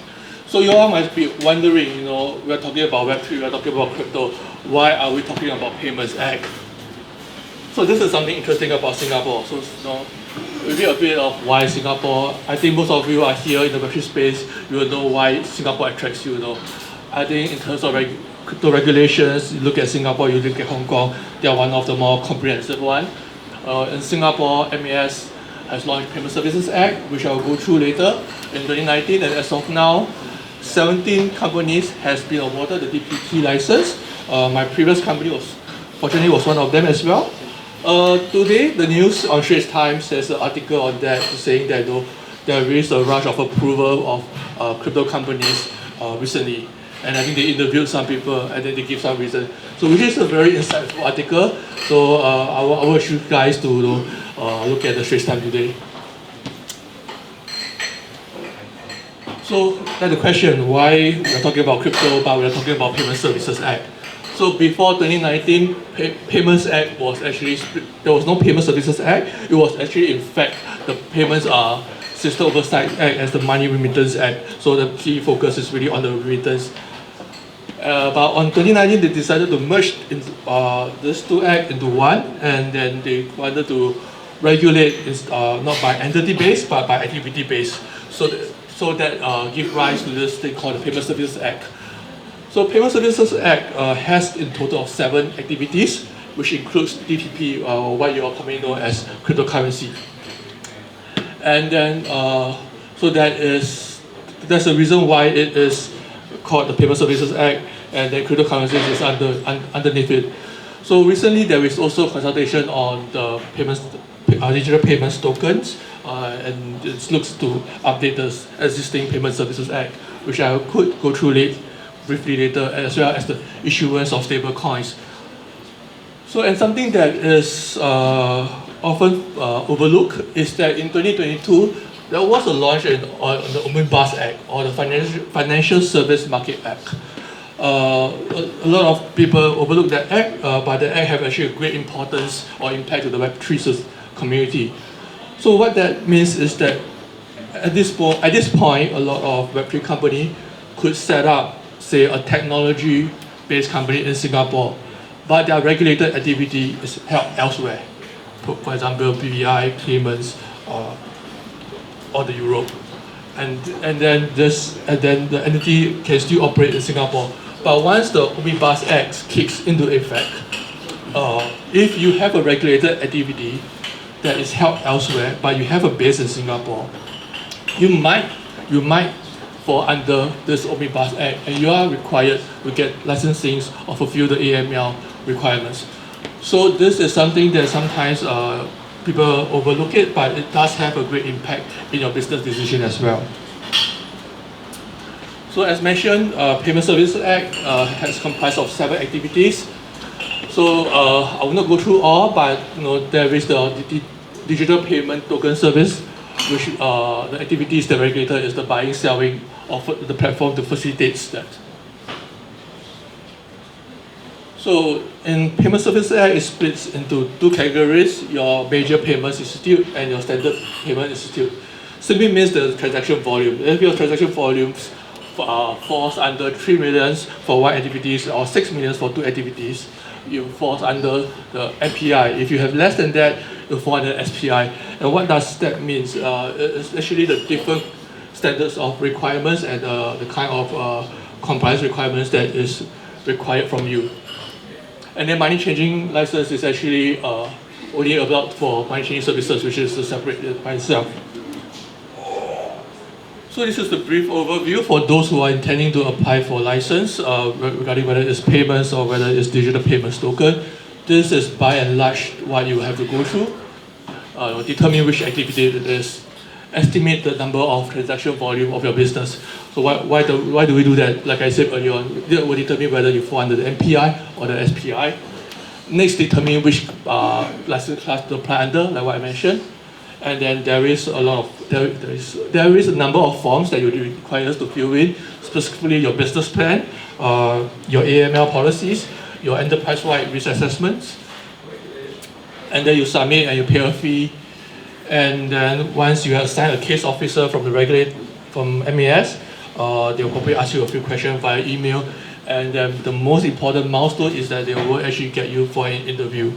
So you all might be wondering, we're talking about Web3, we're talking about crypto, why are we talking about Payments Act? So this is something interesting about Singapore. So maybe a bit of why Singapore. I think most of you are here in the Web3 space. You will know why Singapore attracts you. I think in terms of crypto regulations, you look at Singapore, you look at Hong Kong. They are one of the more comprehensive one. In Singapore, MAS has launched Payment Services Act, which I'll go through later in 2019. And as of now, 17 companies has been awarded the DPT license. My previous company fortunately was one of them as well. Today, the news on Straits Times has an article on that saying that there is a rush of approval of crypto companies recently. And I think they interviewed some people and then they give some reason. So which is a very insightful article. So I wish you guys to look at the Straits Times today. So that's the question, why we're talking about crypto, but we're talking about Payment Services Act. So before 2019, Payments Act was actually, there was no Payment Services Act. It was actually, in fact, the Payments System Oversight Act as the Money Remittance Act. So the key focus is really on the remittance. But on 2019, they decided to merge these two acts into one, and then they wanted to regulate not by entity based, but by activity based. So that give rise to this thing called the Payment Services Act. So Payment Services Act has in total of 7 activities, which includes DTP, what you are commonly known as cryptocurrency. And then, so that's the reason why it is called the Payment Services Act, and then cryptocurrency is underneath it. So recently there is also consultation on the digital payments tokens, and it looks to update the existing Payment Services Act, which I could go through briefly later, as well as the issuance of stable coins. So, and something that is often overlooked is that in 2022, there was a launch on the Omnibus Act, or the Financial Service Market Act. A lot of people overlook that act, but the act have actually a great importance or impact to the Web3 community. So what that means is that at this point, a lot of Web3 company could set up, say, a technology-based company in Singapore, but their regulated activity is held elsewhere. For example, BVI, payments, or the Europe, and then the entity can still operate in Singapore. But once the Omnibus Act kicks into effect, if you have a regulated activity that is held elsewhere, but you have a base in Singapore, you might fall under this Omnibus Act, and you are required to get licensing or fulfill the AML requirements. So this is something that sometimes people overlook it, but it does have a great impact in your business decision as well. So as mentioned, Payment Services Act has comprised of 7 activities. So I will not go through all, but there is the digital payment token service, which the activities the regulator is the buying, selling of the platform to facilitate that. So in Payment Services Act, it splits into 2 categories: your major payments institute and your standard payment institute. Simply means the transaction volume. If your transaction volumes falls under 3 million for 1 activities or 6 million for 2 activities, you falls under the MPI. If you have less than that, you fall under SPI. And what does that mean? It's actually the different standards of requirements and the kind of compliance requirements that is required from you. And then money changing license is actually only allowed for money changing services, which is separated by itself. So this is the brief overview for those who are intending to apply for license regarding whether it's payments or whether it's digital payments token. This is by and large what you have to go through. Determine which activity it is. Estimate the number of transaction volume of your business. So why do we do that? Like I said earlier on, it will determine whether you fall under the MPI or the SPI. Next, determine which license class to apply under, like what I mentioned. And then there is a number of forms that you require to fill in, specifically your business plan, your AML policies, your enterprise-wide risk assessments, and then you submit and you pay a fee. And then once you have assigned a case officer from MAS, they'll probably ask you a few questions via email. And then the most important milestone is that they will actually get you for an interview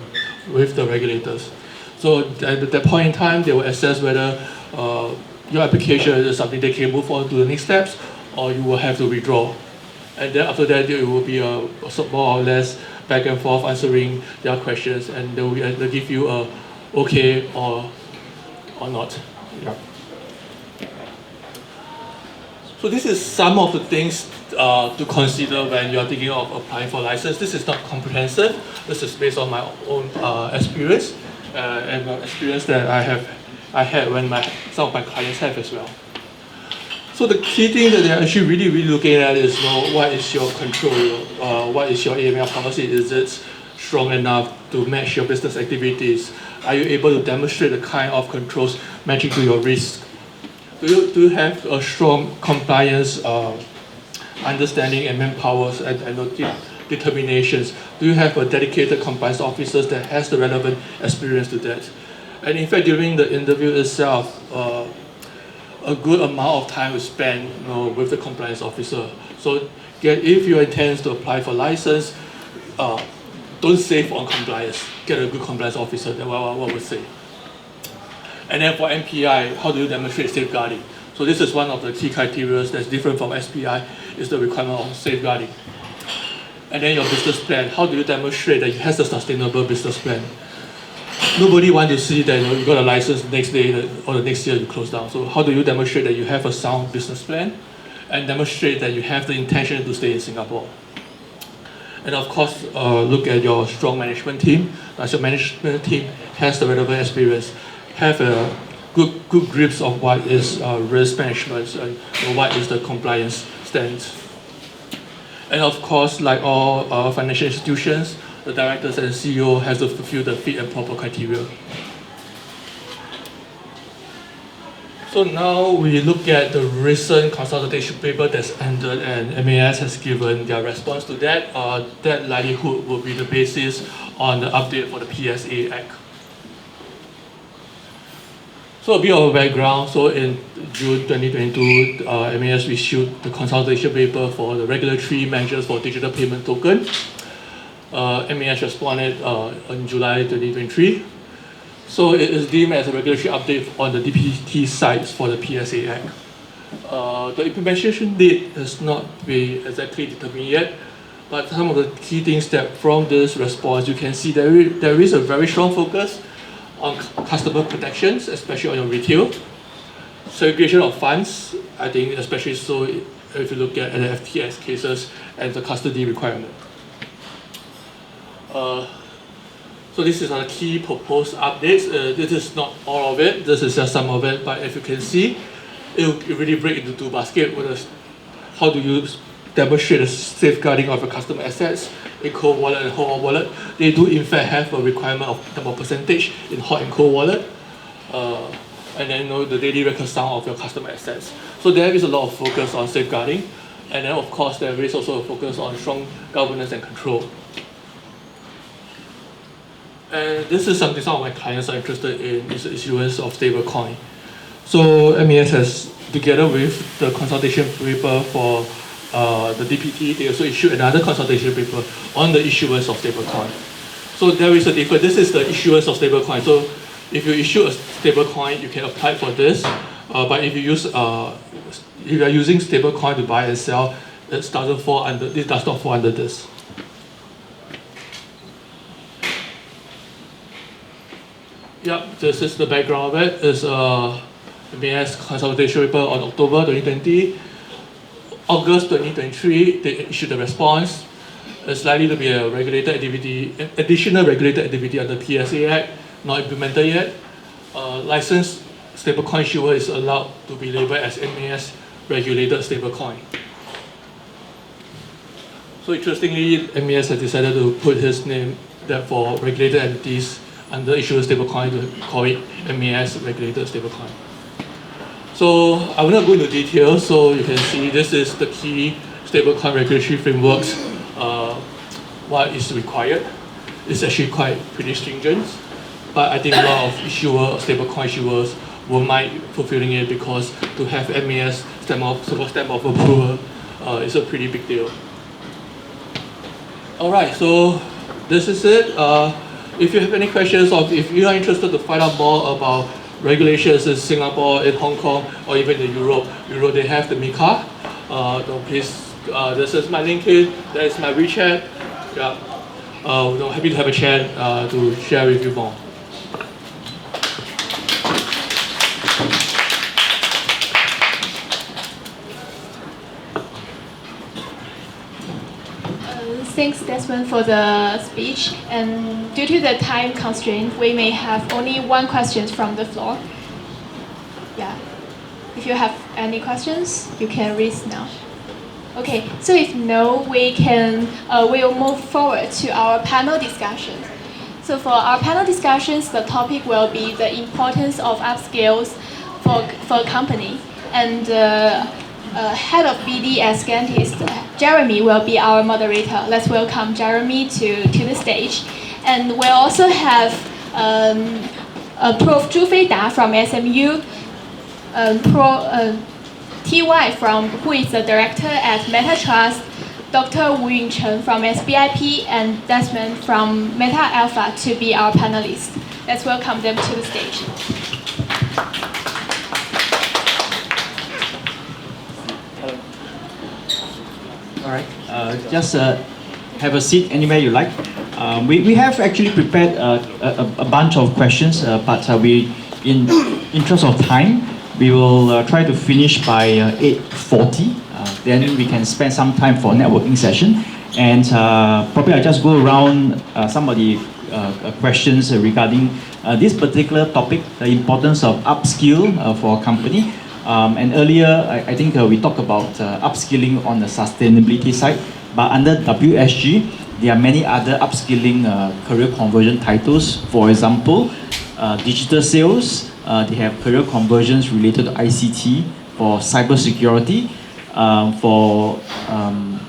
with the regulators. So at that point in time, they will assess whether your application is something they can move on to the next steps, or you will have to withdraw. And then after that, it will be a more or less back and forth answering their questions, and they'll give you a okay or not. Yeah. So this is some of the things to consider when you are thinking of applying for a license. This is not comprehensive. This is based on my own experience and experience that I had when some of my clients have as well. So the key thing that they're actually really looking at is, what is your control? What is your AML policy? Is it strong enough to match your business activities? Are you able to demonstrate the kind of controls matching to your risk? Do you have a strong compliance understanding and manpower and determinations? Do you have a dedicated compliance officer that has the relevant experience to that? And in fact, during the interview itself, a good amount of time is spent with the compliance officer. So if you intend to apply for license, don't save on compliance. Get a good compliance officer, that's what I would say. And then for MPI, how do you demonstrate safeguarding? So this is one of the key criteria that's different from SPI, is the requirement of safeguarding. And then your business plan, how do you demonstrate that you have a sustainable business plan? Nobody wants to see that you got a license the next day or the next year you close down. So how do you demonstrate that you have a sound business plan and demonstrate that you have the intention to stay in Singapore? And of course, look at your strong management team. As your management team has the relevant experience, have a good grips of what is risk management and what is the compliance stance. And of course, like all financial institutions, the directors and CEO has to fulfill the fit and proper criteria. So now we look at the recent consultation paper that's ended, and MAS has given their response to that. That likelihood will be the basis on the update for the PSA Act. So a bit of a background. So in June 2022, MAS issued the consultation paper for the regulatory measures for digital payment token. MAS responded in July 2023. So it is deemed as a regulatory update on the DPT sites for the PSA Act. The implementation date has not been exactly determined yet, but some of the key things that from this response, you can see there is a very strong focus on customer protections, especially on your retail. Segregation of funds, I think especially so if you look at the FTX cases and the custody requirement. So this is our key proposed updates. This is not all of it, this is just some of it, but if you can see, it really breaks into two baskets. How do you demonstrate the safeguarding of your customer assets in cold wallet and hot wallet? They do in fact have a requirement of number percentage in hot and cold wallet. And then the daily reconcile of your customer assets. So there is a lot of focus on safeguarding. And then of course there is also a focus on strong governance and control. And this is something some of my clients are interested in, is the issuance of stablecoin. So MAS has, together with the consultation paper for the DPT, they also issued another consultation paper on the issuance of stablecoin. So there is a difference. This is the issuance of stablecoin. So if you issue a stablecoin, you can apply for this. But if you are using stablecoin to buy and sell, this does not fall under this. Yep, this is the background of it. It's MAS consultation paper on October 2020. August 2023, they issued a response. It's likely to be a regulated activity, additional regulated activity under the PSA Act, not implemented yet. Licensed stablecoin issuer is allowed to be labeled as MAS regulated stablecoin. So interestingly, MAS has decided to put his name that for regulated entities under issuer stablecoin to call it MAS regulated stablecoin. So I will not go into details, so you can see this is the key stablecoin regulatory frameworks, what is required. It's actually pretty stringent, but I think a lot of stablecoin issuers will mind fulfilling it because to have MAS stamp of approval is a pretty big deal. Alright, so this is it. if you have any questions or if you are interested to find out more about regulations in Singapore, in Hong Kong, or even in Europe, they have the MiCA. Please, this is my LinkedIn, that is my WeChat. Yeah, happy to have a chat to share with you more. Thanks, Desmond, for the speech. And due to the time constraint, we may have only one question from the floor. Yeah. If you have any questions, you can raise now. Okay. So if no, we'll move forward to our panel discussion. So for our panel discussions, the topic will be the importance of upskills for a company. And head of BD at Scantist, Jeremy will be our moderator. Let's welcome Jeremy to the stage. And we'll also have Prof. Zhu Feida from SMU, TY who is the director at Metatrust, Dr. Wu Yuncheng from SBIP, and Desmond from Meta Alpha to be our panelists. Let's welcome them to the stage. All right, just have a seat anywhere you like. We have actually prepared a bunch of questions, but in interest of time, we will try to finish by 8:40. Then we can spend some time for networking session. And probably I'll just go around some of the questions regarding this particular topic, the importance of upskill for a company. And earlier, I think we talked about upskilling on the sustainability side, but under WSG, there are many other upskilling career conversion titles. For example, digital sales, they have career conversions related to ICT, for cybersecurity, for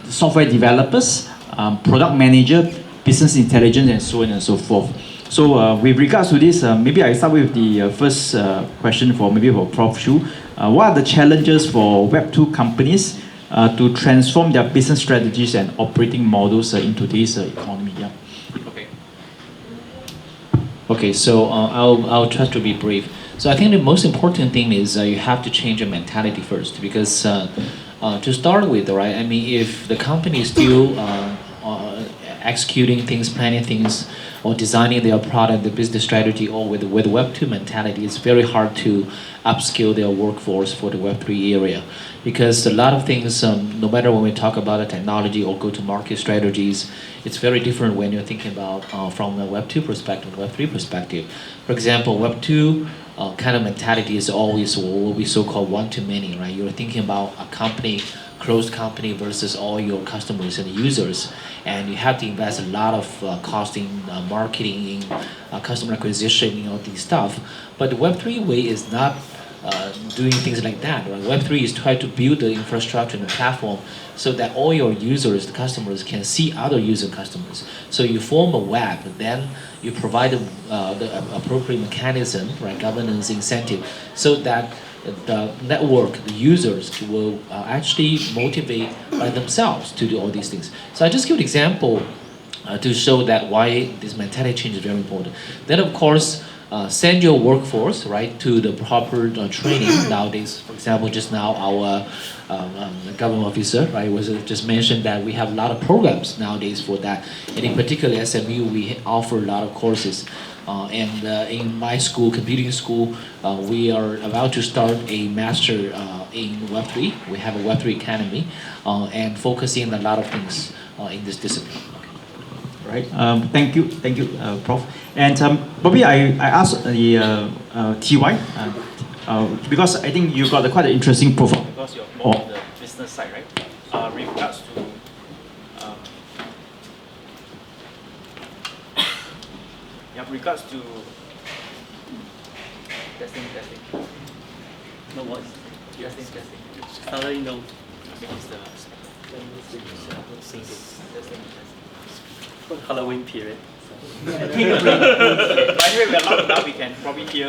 software developers, product manager, business intelligence, and so on and so forth. So with regards to this, maybe I start with the first question for Prof. Xu. What are the challenges for Web2 companies to transform their business strategies and operating models in today's economy? Yeah. Okay, so I'll try to be brief. So I think the most important thing is you have to change your mentality first, because to start with, right? I mean, if the company is still executing things, planning things, or designing their product, the business strategy, or with Web2 mentality, it's very hard to upskill their workforce for the Web3 area. Because a lot of things, no matter when we talk about the technology or go-to-market strategies, it's very different when you're thinking about from a Web2 perspective, Web3 perspective. For example, Web2 kind of mentality is always what we so-called one-to-many, right? You're thinking about a company, closed company versus all your customers and users, and you have to invest a lot of cost in marketing, in customer acquisition, all these stuff. But the Web3 way is not doing things like that, right? Web3 is trying to build the infrastructure and the platform so that all your users, the customers, can see other user customers. So you form a web, then you provide the appropriate mechanism, right, governance, incentive, so that the network, the users will actually motivate by themselves to do all these things. So I just give an example to show that why this mentality change is very important. Then of course, send your workforce, right, to the proper training. Nowadays, for example, just now our government officer, right, was just mentioned that we have a lot of programs nowadays for that. And in particular, SMU, we offer a lot of courses. And in my school, computing school, we are about to start a master in Web3. We have a Web3 academy and focusing on a lot of things in this discipline. Right. Thank you, Prof. And probably I asked the TY because I think you got quite an interesting profile because you're more on the business side, right? Regards to regards to testing. No voice. Testing. Starting no. Halloween period. By the way, we're loud enough, we can probably hear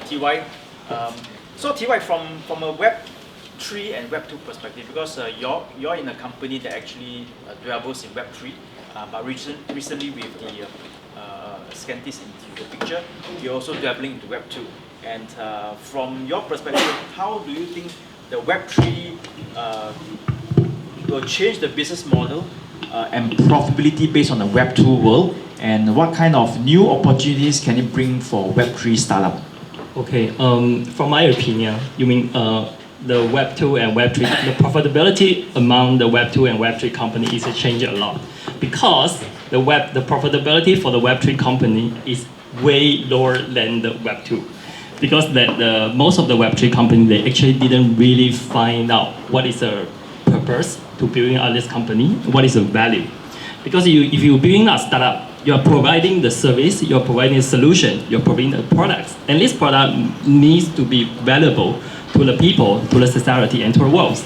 TY. So TY, from a Web3 and Web2 perspective, because you're in a company that actually dabbles in Web3, but recently with the Scantist into the picture. You're also dabbling into Web2. And from your perspective, how do you think the Web3 will change the business model and profitability based on the Web2 world? And what kind of new opportunities can it bring for Web3 startup? Okay, from my opinion, you mean the Web2 and Web3, the profitability among the Web2 and Web3 company is changing a lot, because the profitability for the Web3 company is way lower than the Web2, because most of the Web3 company, they actually didn't really find out what is the purpose to building out this company, what is the value. Because if you're building a startup, you're providing the service, you're providing a solution, you're providing the products, and this product needs to be valuable to the people, to the society, and to the world.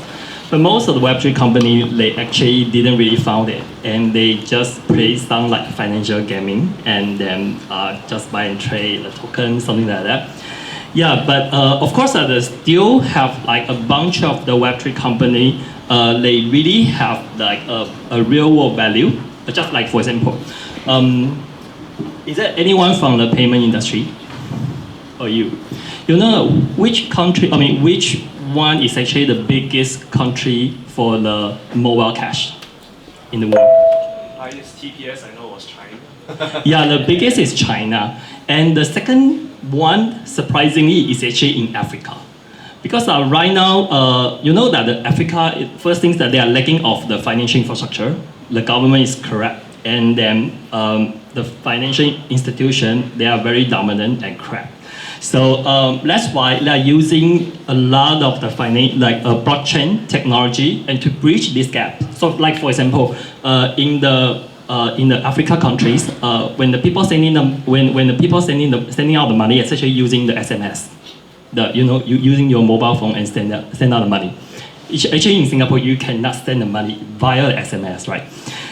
But most of the Web3 company, they actually didn't really found it, and they just play some like financial gaming, and then just buy and trade a token, something like that. Yeah, but of course, they still have like a bunch of the Web3 company. They really have like a real world value. Just like for example, is there anyone from the payment industry? Or you? You know which country? I mean, which one is actually the biggest country for the mobile cash in the world? highest TPS I know was China. Yeah, the biggest is China, and the second one, surprisingly, is actually in Africa. Because right now, you know that Africa, first things that they are lacking of the financial infrastructure. The government is corrupt, and then the financial institution, they are very dominant and corrupt. So that's why they are using a lot of the blockchain technology and to bridge this gap. So, like for example, in the Africa countries, when the people sending out the money, it's actually using the SMS. Using your mobile phone and send out the money. Actually, in Singapore, you cannot send the money via SMS, right?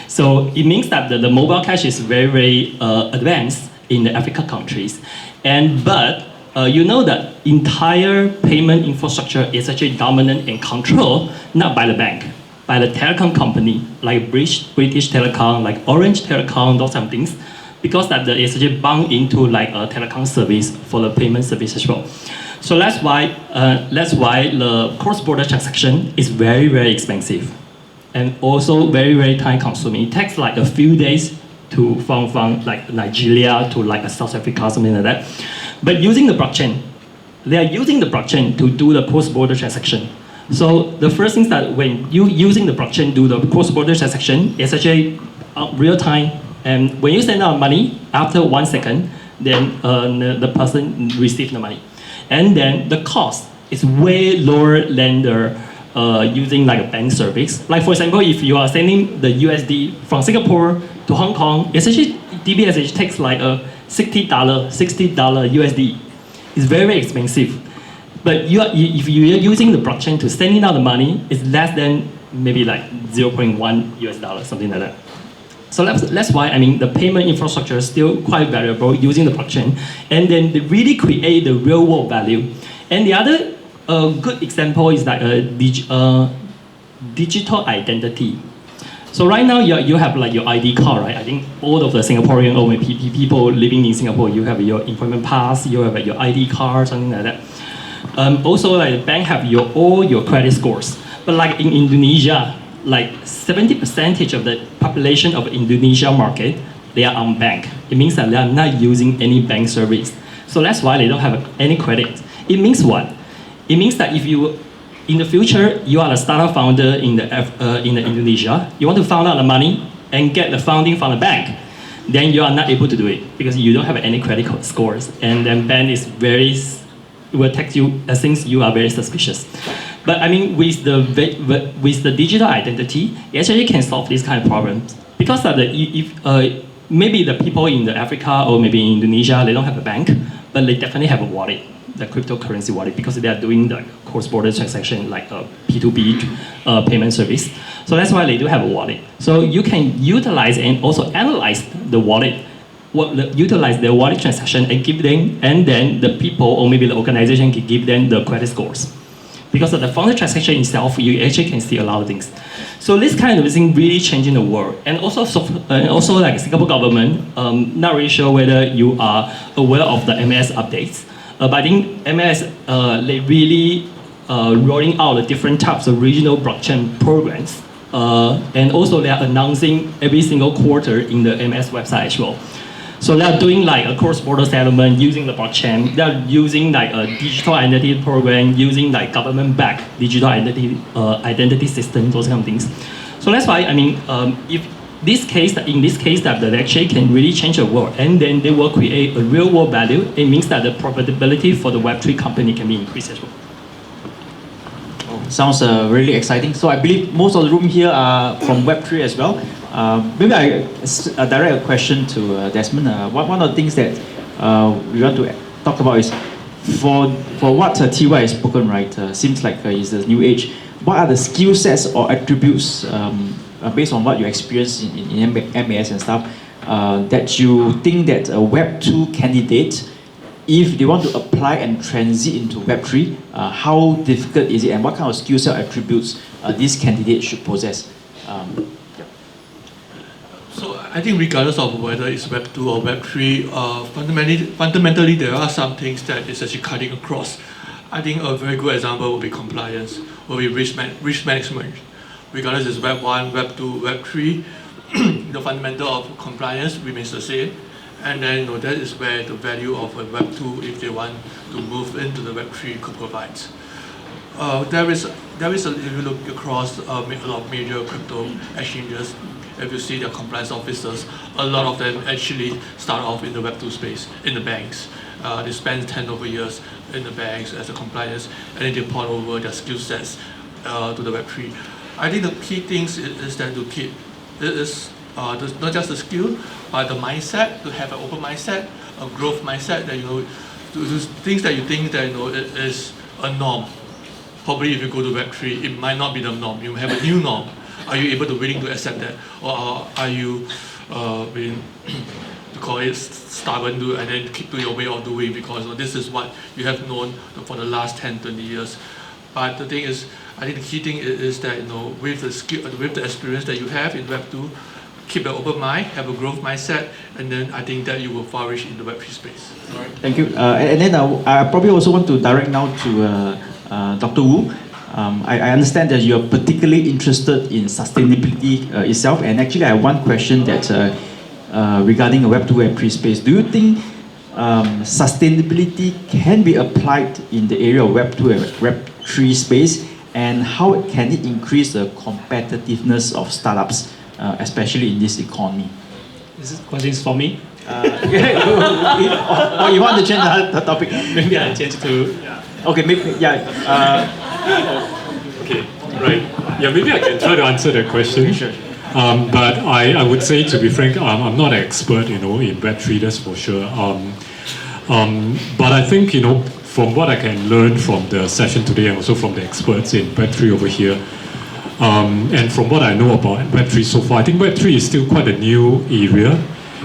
So it means that the mobile cash is very, very advanced in the Africa countries, but you know that entire payment infrastructure is actually dominant and controlled not by the bank, by the telecom company like British Telecom, like Orange Telecom, those kind of things, because that is actually bound into like a telecom service for the payment service as well. So that's why the cross-border transaction is very, very expensive, and also very, very time-consuming. It takes like a few days from like Nigeria to like South Africa, something like that. But using the blockchain, they are using the blockchain to do the cross-border transaction. So the first thing is that when you using the blockchain to do the cross-border transaction, it's actually real time. And when you send out money, after 1 second, then the person receives the money. And then the cost is way lower than the using like a bank service. Like for example, if you are sending the USD from Singapore to Hong Kong, it's actually DBS takes like a $60 USD. It's very, very expensive. But if you are using the blockchain to sending out the money, it's less than maybe like 0.1 US dollar, something like that. So that's why, I mean, the payment infrastructure is still quite valuable using the blockchain, and then they really create the real world value. And the other good example is like a digital identity. So right now you have like your ID card, right? I think all of the Singaporean or maybe people living in Singapore, you have your employment pass, you have your ID card, something like that. Also, like the bank have all your credit scores. But like in Indonesia, like 70% of the population of Indonesia market, they are unbanked. It means that they are not using any bank service. So that's why they don't have any credit. It means what? It means that if you, in the future, you are a startup founder in Indonesia, you want to fund out the money and get the funding from the bank, then you are not able to do it because you don't have any credit scores, and then bank is will tax you since you are very suspicious. But I mean, with the digital identity, it actually can solve this kind of problems. Because maybe the people in the Africa or maybe in Indonesia, they don't have a bank, but they definitely have a wallet, the cryptocurrency wallet, because they are doing the cross-border transaction like a P2P payment service. So that's why they do have a wallet. So you can utilize and also analyze the wallet, utilize their wallet transaction and give them, and then the people or maybe the organization can give them the credit scores. Because of the founder transaction itself, you actually can see a lot of things. So this kind of thing really changing the world. And also like Singapore government, not really sure whether you are aware of the MS updates. But I think MS, they really rolling out the different types of regional blockchain programs. And also they are announcing every single quarter in the MS website as well. So they are doing like a cross-border settlement using the blockchain. They are using like a digital identity program, using like government-backed digital identity system, those kind of things. So that's why, I mean, if in this case that they actually can really change the world, and then they will create a real-world value, it means that the profitability for the Web3 company can be increased as well. Sounds really exciting. So I believe most of the room here are from Web3 as well. Maybe I direct a question to Desmond. One of the things that we want to talk about is for what TY has spoken, right? Seems like it's a new age. What are the skill sets or attributes based on what you experience in MAS and stuff that you think that a Web2 candidate, if they want to apply and transit into Web3, how difficult is it, and what kind of skill set attributes this candidate should possess? So I think regardless of whether it's Web2 or Web3, fundamentally there are some things that is actually cutting across. I think a very good example would be compliance, will be risk management. Regardless it's Web1, Web2, Web3, the fundamental of compliance remains the same. And then that is where the value of a Web2, if they want to move into the Web3, could provide. If you look across a lot of major crypto exchanges, if you see their compliance officers, a lot of them actually start off in the Web2 space, in the banks. They spend 10 over years in the banks as a compliance, and then they port over their skill sets to the Web3. I think the key things is that to keep, not just the skill, but the mindset, to have an open mindset, a growth mindset, that to do things that you think that it is a norm. Probably if you go to Web3, it might not be the norm. You have a new norm. Are you able to willing to accept that, or are you willing to call it stubborn and then keep to your way of doing, because this is what you have known for the last 10, 20 years. But the thing is, I think the key thing is that with the skill, with the experience that you have in Web2, keep an open mind, have a growth mindset, and then I think that you will flourish in the Web3 space. All right. Thank you. And then I probably also want to direct now to Dr. Wu. I understand that you're particularly interested in sustainability itself, and actually I have one question that regarding a Web2, Web3 space. Do you think sustainability can be applied in the area of Web2 and Web3 space, and how can it increase the competitiveness of startups, especially in this economy? This question is for me? Or you want to change the topic? Maybe I change to... Okay, maybe, Okay, right. Yeah, maybe I can try to answer that question. Sure. But I would say, to be frank, I'm not an expert, in Web3, that's for sure. But I think, from what I can learn from the session today, and also from the experts in Web3 over here, and from what I know about Web3 so far, I think Web3 is still quite a new area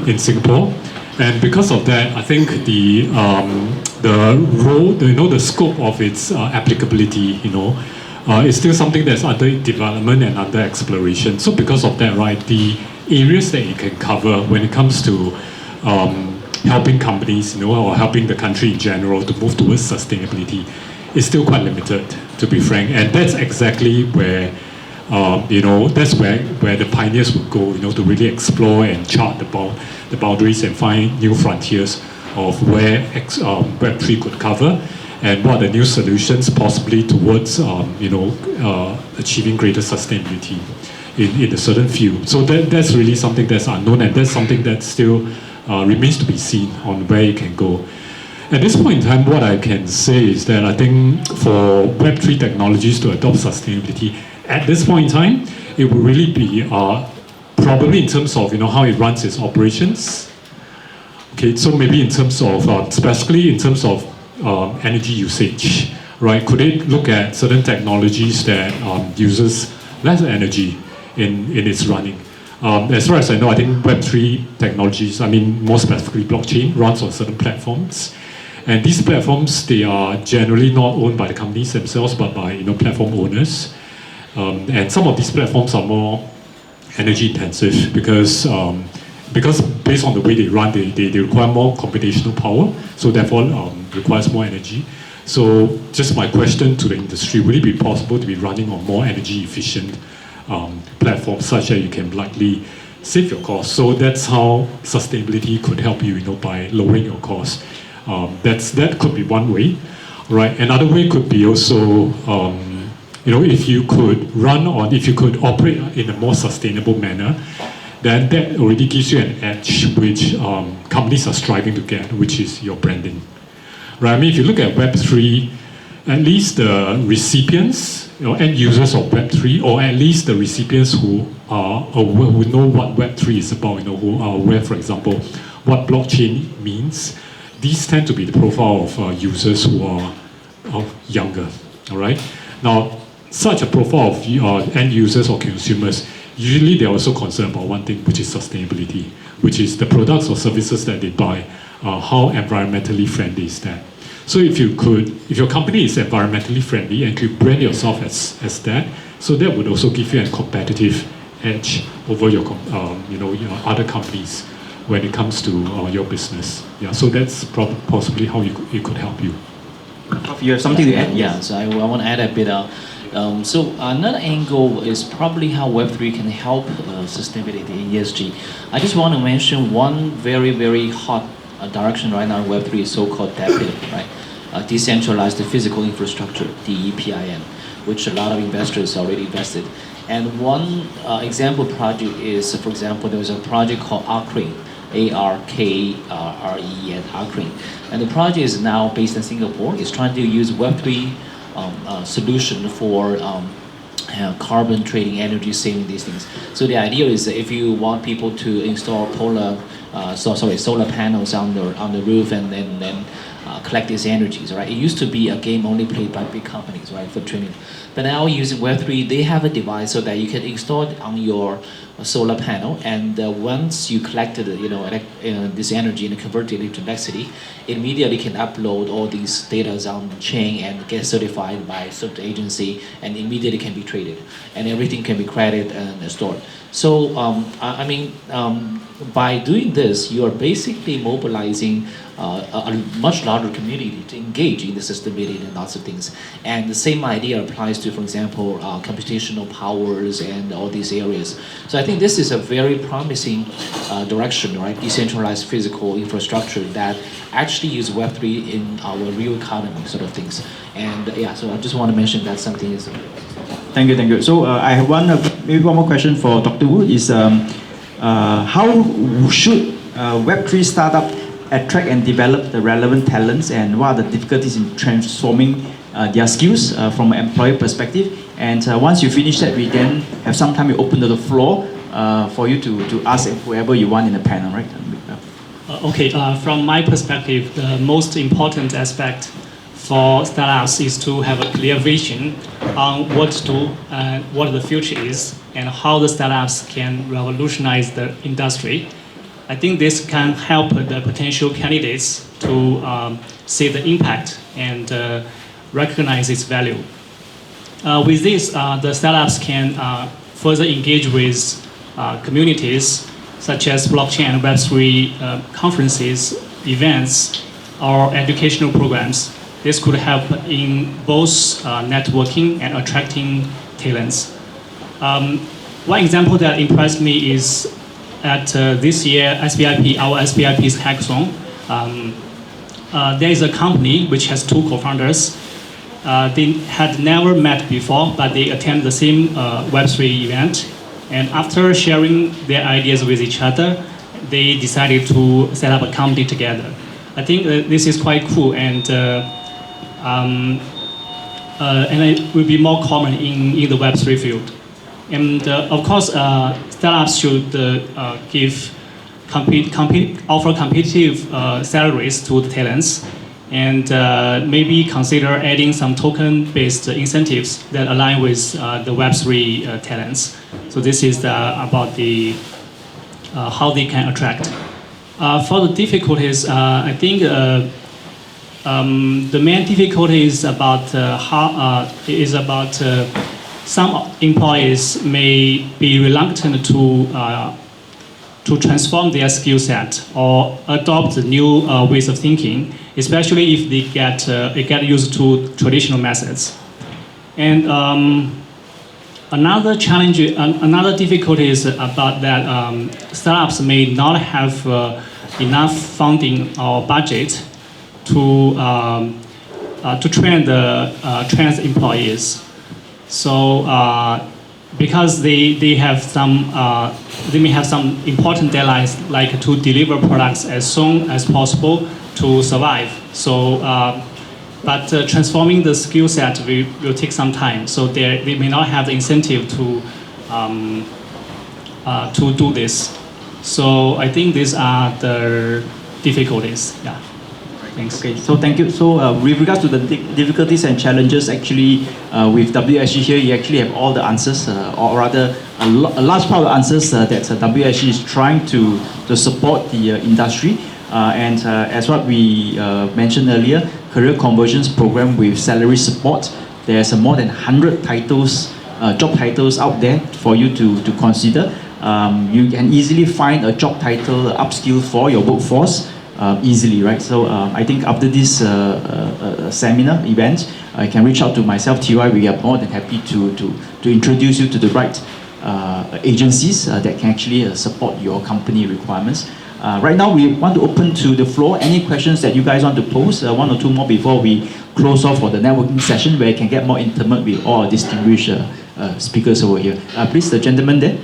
in Singapore. And because of that, I think the role, the scope of its applicability, is still something that's under development and under exploration. So because of that, right, the areas that it can cover when it comes to helping companies, or helping the country in general to move towards sustainability is still quite limited, to be frank. And that's exactly where, that's where the pioneers would go, to really explore and chart the boundaries and find new frontiers of where Web3 could cover, and what are the new solutions possibly towards achieving greater sustainability in a certain field. So that's really something that's unknown, and that's something that still remains to be seen on where it can go. At this point in time, what I can say is that I think for Web3 technologies to adopt sustainability, at this point in time, it will really be probably in terms of how it runs its operations. Okay, so maybe in terms of, especially in terms of energy usage, right? Could it look at certain technologies that uses less energy in its running? As far as I know, I think Web3 technologies, more specifically blockchain, runs on certain platforms. And these platforms, they are generally not owned by the companies themselves, but by platform owners. And some of these platforms are more energy intensive because based on the way they run, they require more computational power, so therefore requires more energy. So just my question to the industry, would it be possible to be running on more energy efficient platforms such that you can likely save your costs? So that's how sustainability could help you, by lowering your costs. That could be one way, right? Another way could be also, if you could operate in a more sustainable manner, then that already gives you an edge which companies are striving to get, which is your branding. Right? I mean, if you look at Web3, at least the recipients, end users of Web3, or at least the recipients who know what Web3 is about, who are aware, for example, what blockchain means, these tend to be the profile of users who are younger. All right. Now, such a profile of end users or consumers, usually they're also concerned about one thing, which is sustainability, which is the products or services that they buy, how environmentally friendly is that. So if your company is environmentally friendly and you brand yourself as that, so that would also give you a competitive edge over your other companies when it comes to your business. Yeah, so that's possibly how it could help you. You have something to add? Yeah, so I want to add a bit. So another angle is probably how Web3 can help sustainability in ESG. I just want to mention one very, very hot direction right now in Web3 is so-called DAPIN, right? Decentralized physical infrastructure, DEPIN, which a lot of investors already invested. And one example project is, for example, there was a project called Arkring, ARKRE, Arkring. And the project is now based in Singapore. It's trying to use Web3 solution for carbon trading, energy saving, these things. So the idea is that if you want people to install solar panels on the roof and then collect these energies, right? It used to be a game only played by big companies, right, for trading. But now using Web3, they have a device so that you can install it on your solar panel, and once you collected this energy and converted it into electricity, immediately can upload all these data on the chain and get certified by a certain agency, and immediately can be traded, and everything can be credited and stored. So by doing this, you are basically mobilizing a much larger community to engage in the sustainability and lots of things. And the same idea applies to, for example, computational powers and all these areas. So I think this is a very promising direction, right? Decentralized physical infrastructure that actually use Web3 in our real economy sort of things. And so I just want to mention that something is. Thank you. So I have maybe one more question for Dr. Wu is how should Web3 startup attract and develop the relevant talents, and what are the difficulties in transforming their skills from an employer perspective? And once you finish that, we then have some time to open the floor for you to ask whoever you want in the panel, right? From my perspective, the most important aspect for startups is to have a clear vision on what to do, what the future is, and how the startups can revolutionize the industry. I think this can help the potential candidates to see the impact and recognize its value. With this, the startups can further engage with communities such as blockchain and Web3 conferences, events, or educational programs. This could help in both networking and attracting talents. One example that impressed me is at this year our SBIP's hackathon. There is a company which has two co-founders. They had never met before, but they attended the same Web3 event. And after sharing their ideas with each other, they decided to set up a company together. I think this is quite cool, and it will be more common in the Web3 field. And of course, startups should offer competitive salaries to the talents, and maybe consider adding some token-based incentives that align with the Web3 talents. So this is about the how they can attract. For the difficulties, I think the main difficulty is about some employees may be reluctant to transform their skill set or adopt new ways of thinking, especially if they get used to traditional methods. And another challenge, another difficulty is about that startups may not have enough funding or budget to train the employees. So because they may have some important deadlines, like to deliver products as soon as possible to survive. So, but transforming the skill set will take some time. So they may not have the incentive to do this. So I think these are the difficulties. Yeah. Thanks. Okay, so thank you. So with regards to the difficulties and challenges, actually with WSG here, you actually have all the answers, or rather a large part of the answers that WSG is trying to support the industry. And as what we mentioned earlier, career conversions program with salary support, there's more than 100 titles, job titles out there for you to consider. You can easily find a job title upskill for your workforce easily, right? So I think after this seminar event, I can reach out to myself, TY. We are more than happy to introduce you to the right agencies that can actually support your company requirements. Right now, we want to open to the floor. Any questions that you guys want to pose? One or two more before we close off for the networking session, where you can get more intimate with all our distinguished speakers over here. Please, the gentleman there.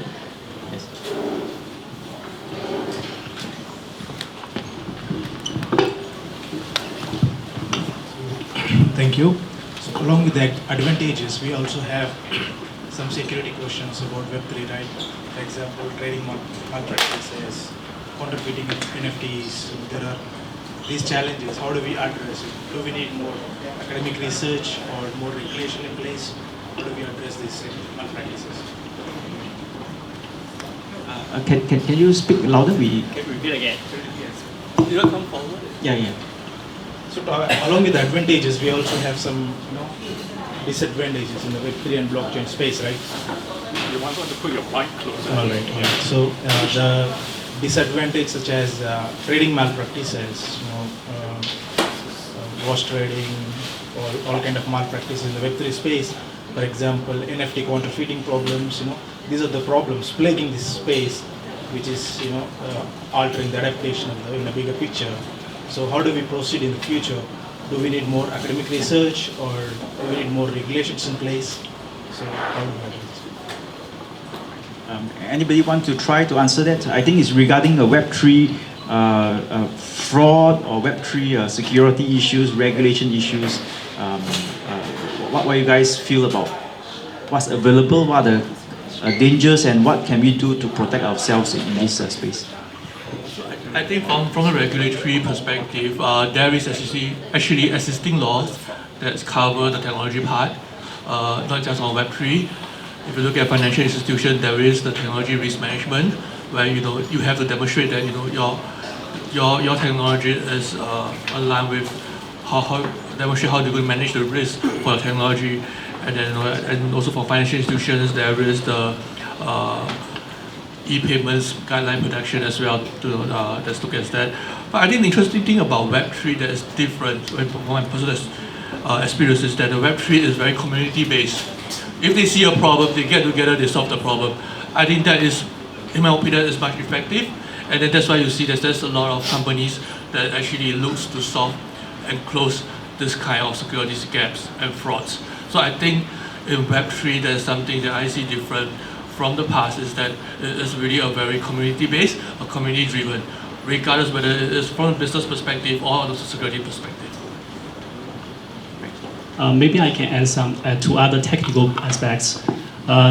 Thank you. So along with the advantages, we also have some security questions about Web3, right? For example, trading malpractices, counterfeiting NFTs. So there are these challenges. How do we address it? Do we need more academic research or more regulation in place? How do we address these malpractices? Can you speak louder? Can you repeat again? Yes. Did you come forward? Yeah. So along with the advantages, we also have some disadvantages in the Web3 and blockchain space, right? You might want to put your mic closer. All right. Yeah. So the disadvantage such as trading malpractices, wash trading, all kind of malpractices in the Web3 space. For example, NFT counterfeiting problems. These are the problems plaguing this space, which is altering the adaptation of in a bigger picture. So how do we proceed in the future? Do we need more academic research, or do we need more regulations in place? So how do we do this? Anybody want to try to answer that? I think it's regarding a Web3 fraud or Web3 security issues, regulation issues. What you guys feel about what's available, what are the dangers, and what can we do to protect ourselves in this space? I think from a regulatory perspective, there is actually existing laws that cover the technology part, not just on Web3. If you look at financial institutions, there is the technology risk management, where you have to demonstrate that your technology is aligned with demonstrate how you're going to manage the risk for your technology, and then and also for financial institutions, there is the e-payments guideline protection as well that's look at that. But I think the interesting thing about Web3 that is different from my personal experience is that the Web3 is very community-based. If they see a problem, they get together, they solve the problem. I think that is, in my opinion, is much effective, and then that's why you see that there's a lot of companies that actually looks to solve and close this kind of security gaps and frauds. So I think in Web3 there's something that I see different from the past, is that it is really a very community-based or community-driven, regardless whether it is from a business perspective or a security perspective. Maybe I can add two other technical aspects.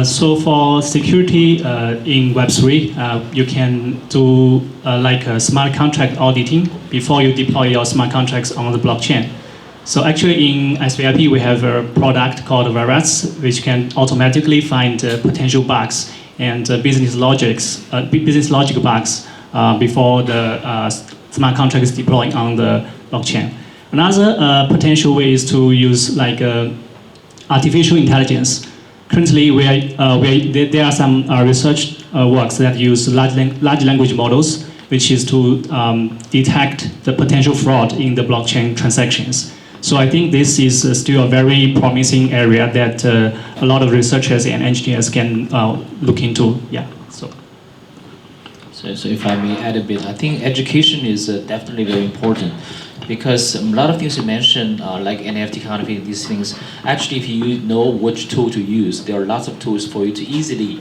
So for security in Web3, you can do like a smart contract auditing before you deploy your smart contracts on the blockchain. So actually in SVIP, we have a product called Virus, which can automatically find potential bugs and business logic bugs before the smart contract is deployed on the blockchain. Another potential way is to use like artificial intelligence currently there are some research works that use large language models, which is to detect the potential fraud in the blockchain transactions. So I think this is still a very promising area that a lot of researchers and engineers can look into. Yeah. So if I may add a bit, I think education is definitely very important, because a lot of things you mentioned, like NFT counterfeiting, these things, actually if you know which tool to use, there are lots of tools for you to easily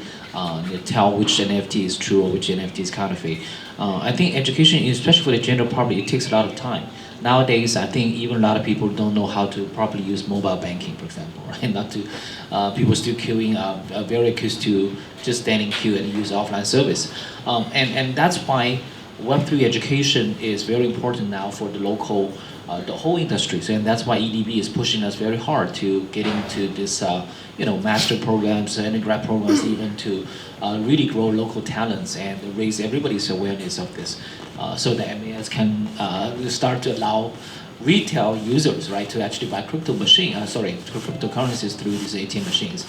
tell which NFT is true or which NFT is counterfeit. I think education, especially for the general public, it takes a lot of time. Nowadays, I think even a lot of people don't know how to properly use mobile banking, for example, right? Not to, people still queuing, very used to just stand in queue and use offline service. And that's why Web3 education is very important now for the local, the whole industry. So, and that's why EDB is pushing us very hard to get into this, master programs and grad programs, even to really grow local talents and raise everybody's awareness of this, so that MAS can start to allow retail users, right, to actually buy cryptocurrencies through these ATM machines.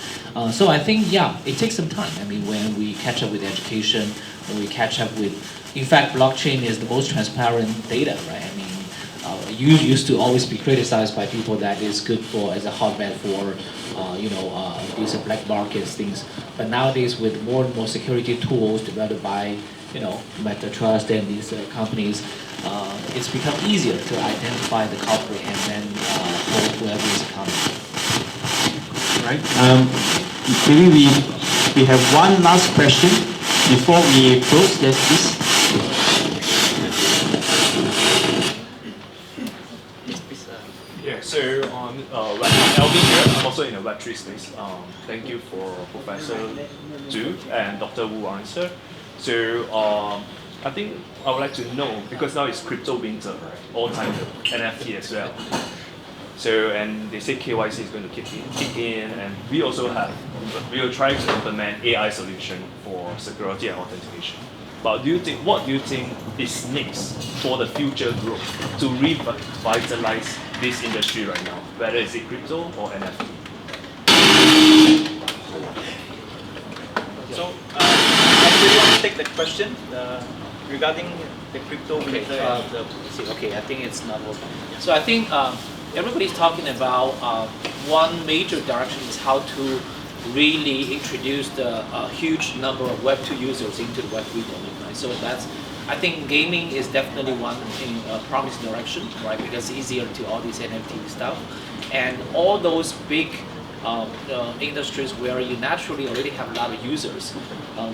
So I think, yeah, it takes some time. I mean, when we catch up with education, when we catch up with, in fact, blockchain is the most transparent data, right? I mean, you used to always be criticized by people that is good for as a hotbed for, these black markets things. But nowadays, with more and more security tools developed by, Metatrust and these companies, it's become easier to identify the culprit and then hold whoever is accountable. Right. Maybe we have one last question before we close. Yes, please. Yeah, so on I'm Alvin here. I'm also in the Web3 space. Thank you for Professor Zhu and Dr. Wu answer. So I think I would like to know, because now it's crypto winter, right? All time NFT as well. So, and they say KYC is going to kick in, and we also we are trying to implement AI solution for security and authentication. But what do you think is next for the future growth to revitalize this industry right now, whether it's crypto or NFT? So, anybody want to take the question regarding the crypto? Okay, I think it's not working. So I think everybody's talking about one major direction is how to really introduce the huge number of Web2 users into the Web3 domain, right? So that's, I think gaming is definitely one in a promising direction, right? Because it's easier to all these NFT stuff, and all those big industries where you naturally already have a lot of users,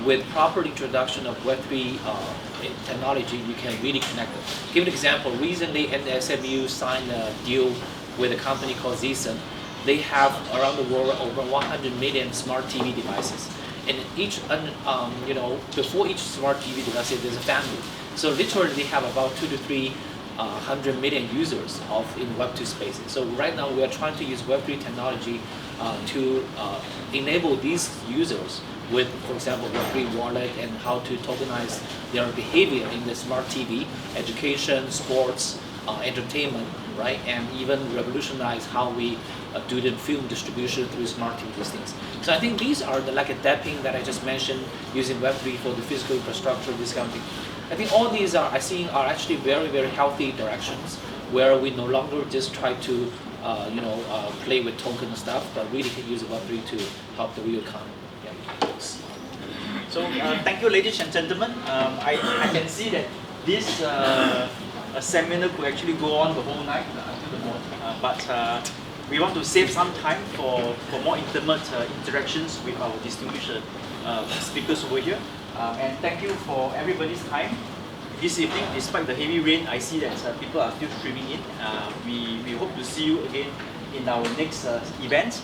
with proper introduction of Web3 technology, you can really connect them. Give an example. Recently, SMU signed a deal with a company called Zison. They have around the world over 100 million smart TV devices, and each, before each smart TV device, there's a family. So literally, they have about 200 to 300 million users in Web2 spaces. So right now, we are trying to use Web3 technology to enable these users with, for example, Web3 wallet and how to tokenize their behavior in the smart TV, education, sports, entertainment, right? And even revolutionize how we do the film distribution through smart TV, these things. So I think these are like a tapping that I just mentioned, using Web3 for the physical infrastructure, this kind of thing. I think all these are actually very, very healthy directions, where we no longer just try to play with token and stuff, but really can use Web3 to help the real economy. Yeah. So thank you, ladies and gentlemen. I can see that this seminar could actually go on the whole night until the morning, but we want to save some time for more intimate interactions with our distinguished speakers over here. And thank you for everybody's time this evening. Despite the heavy rain, I see that people are still streaming in. We hope to see you again in our next event.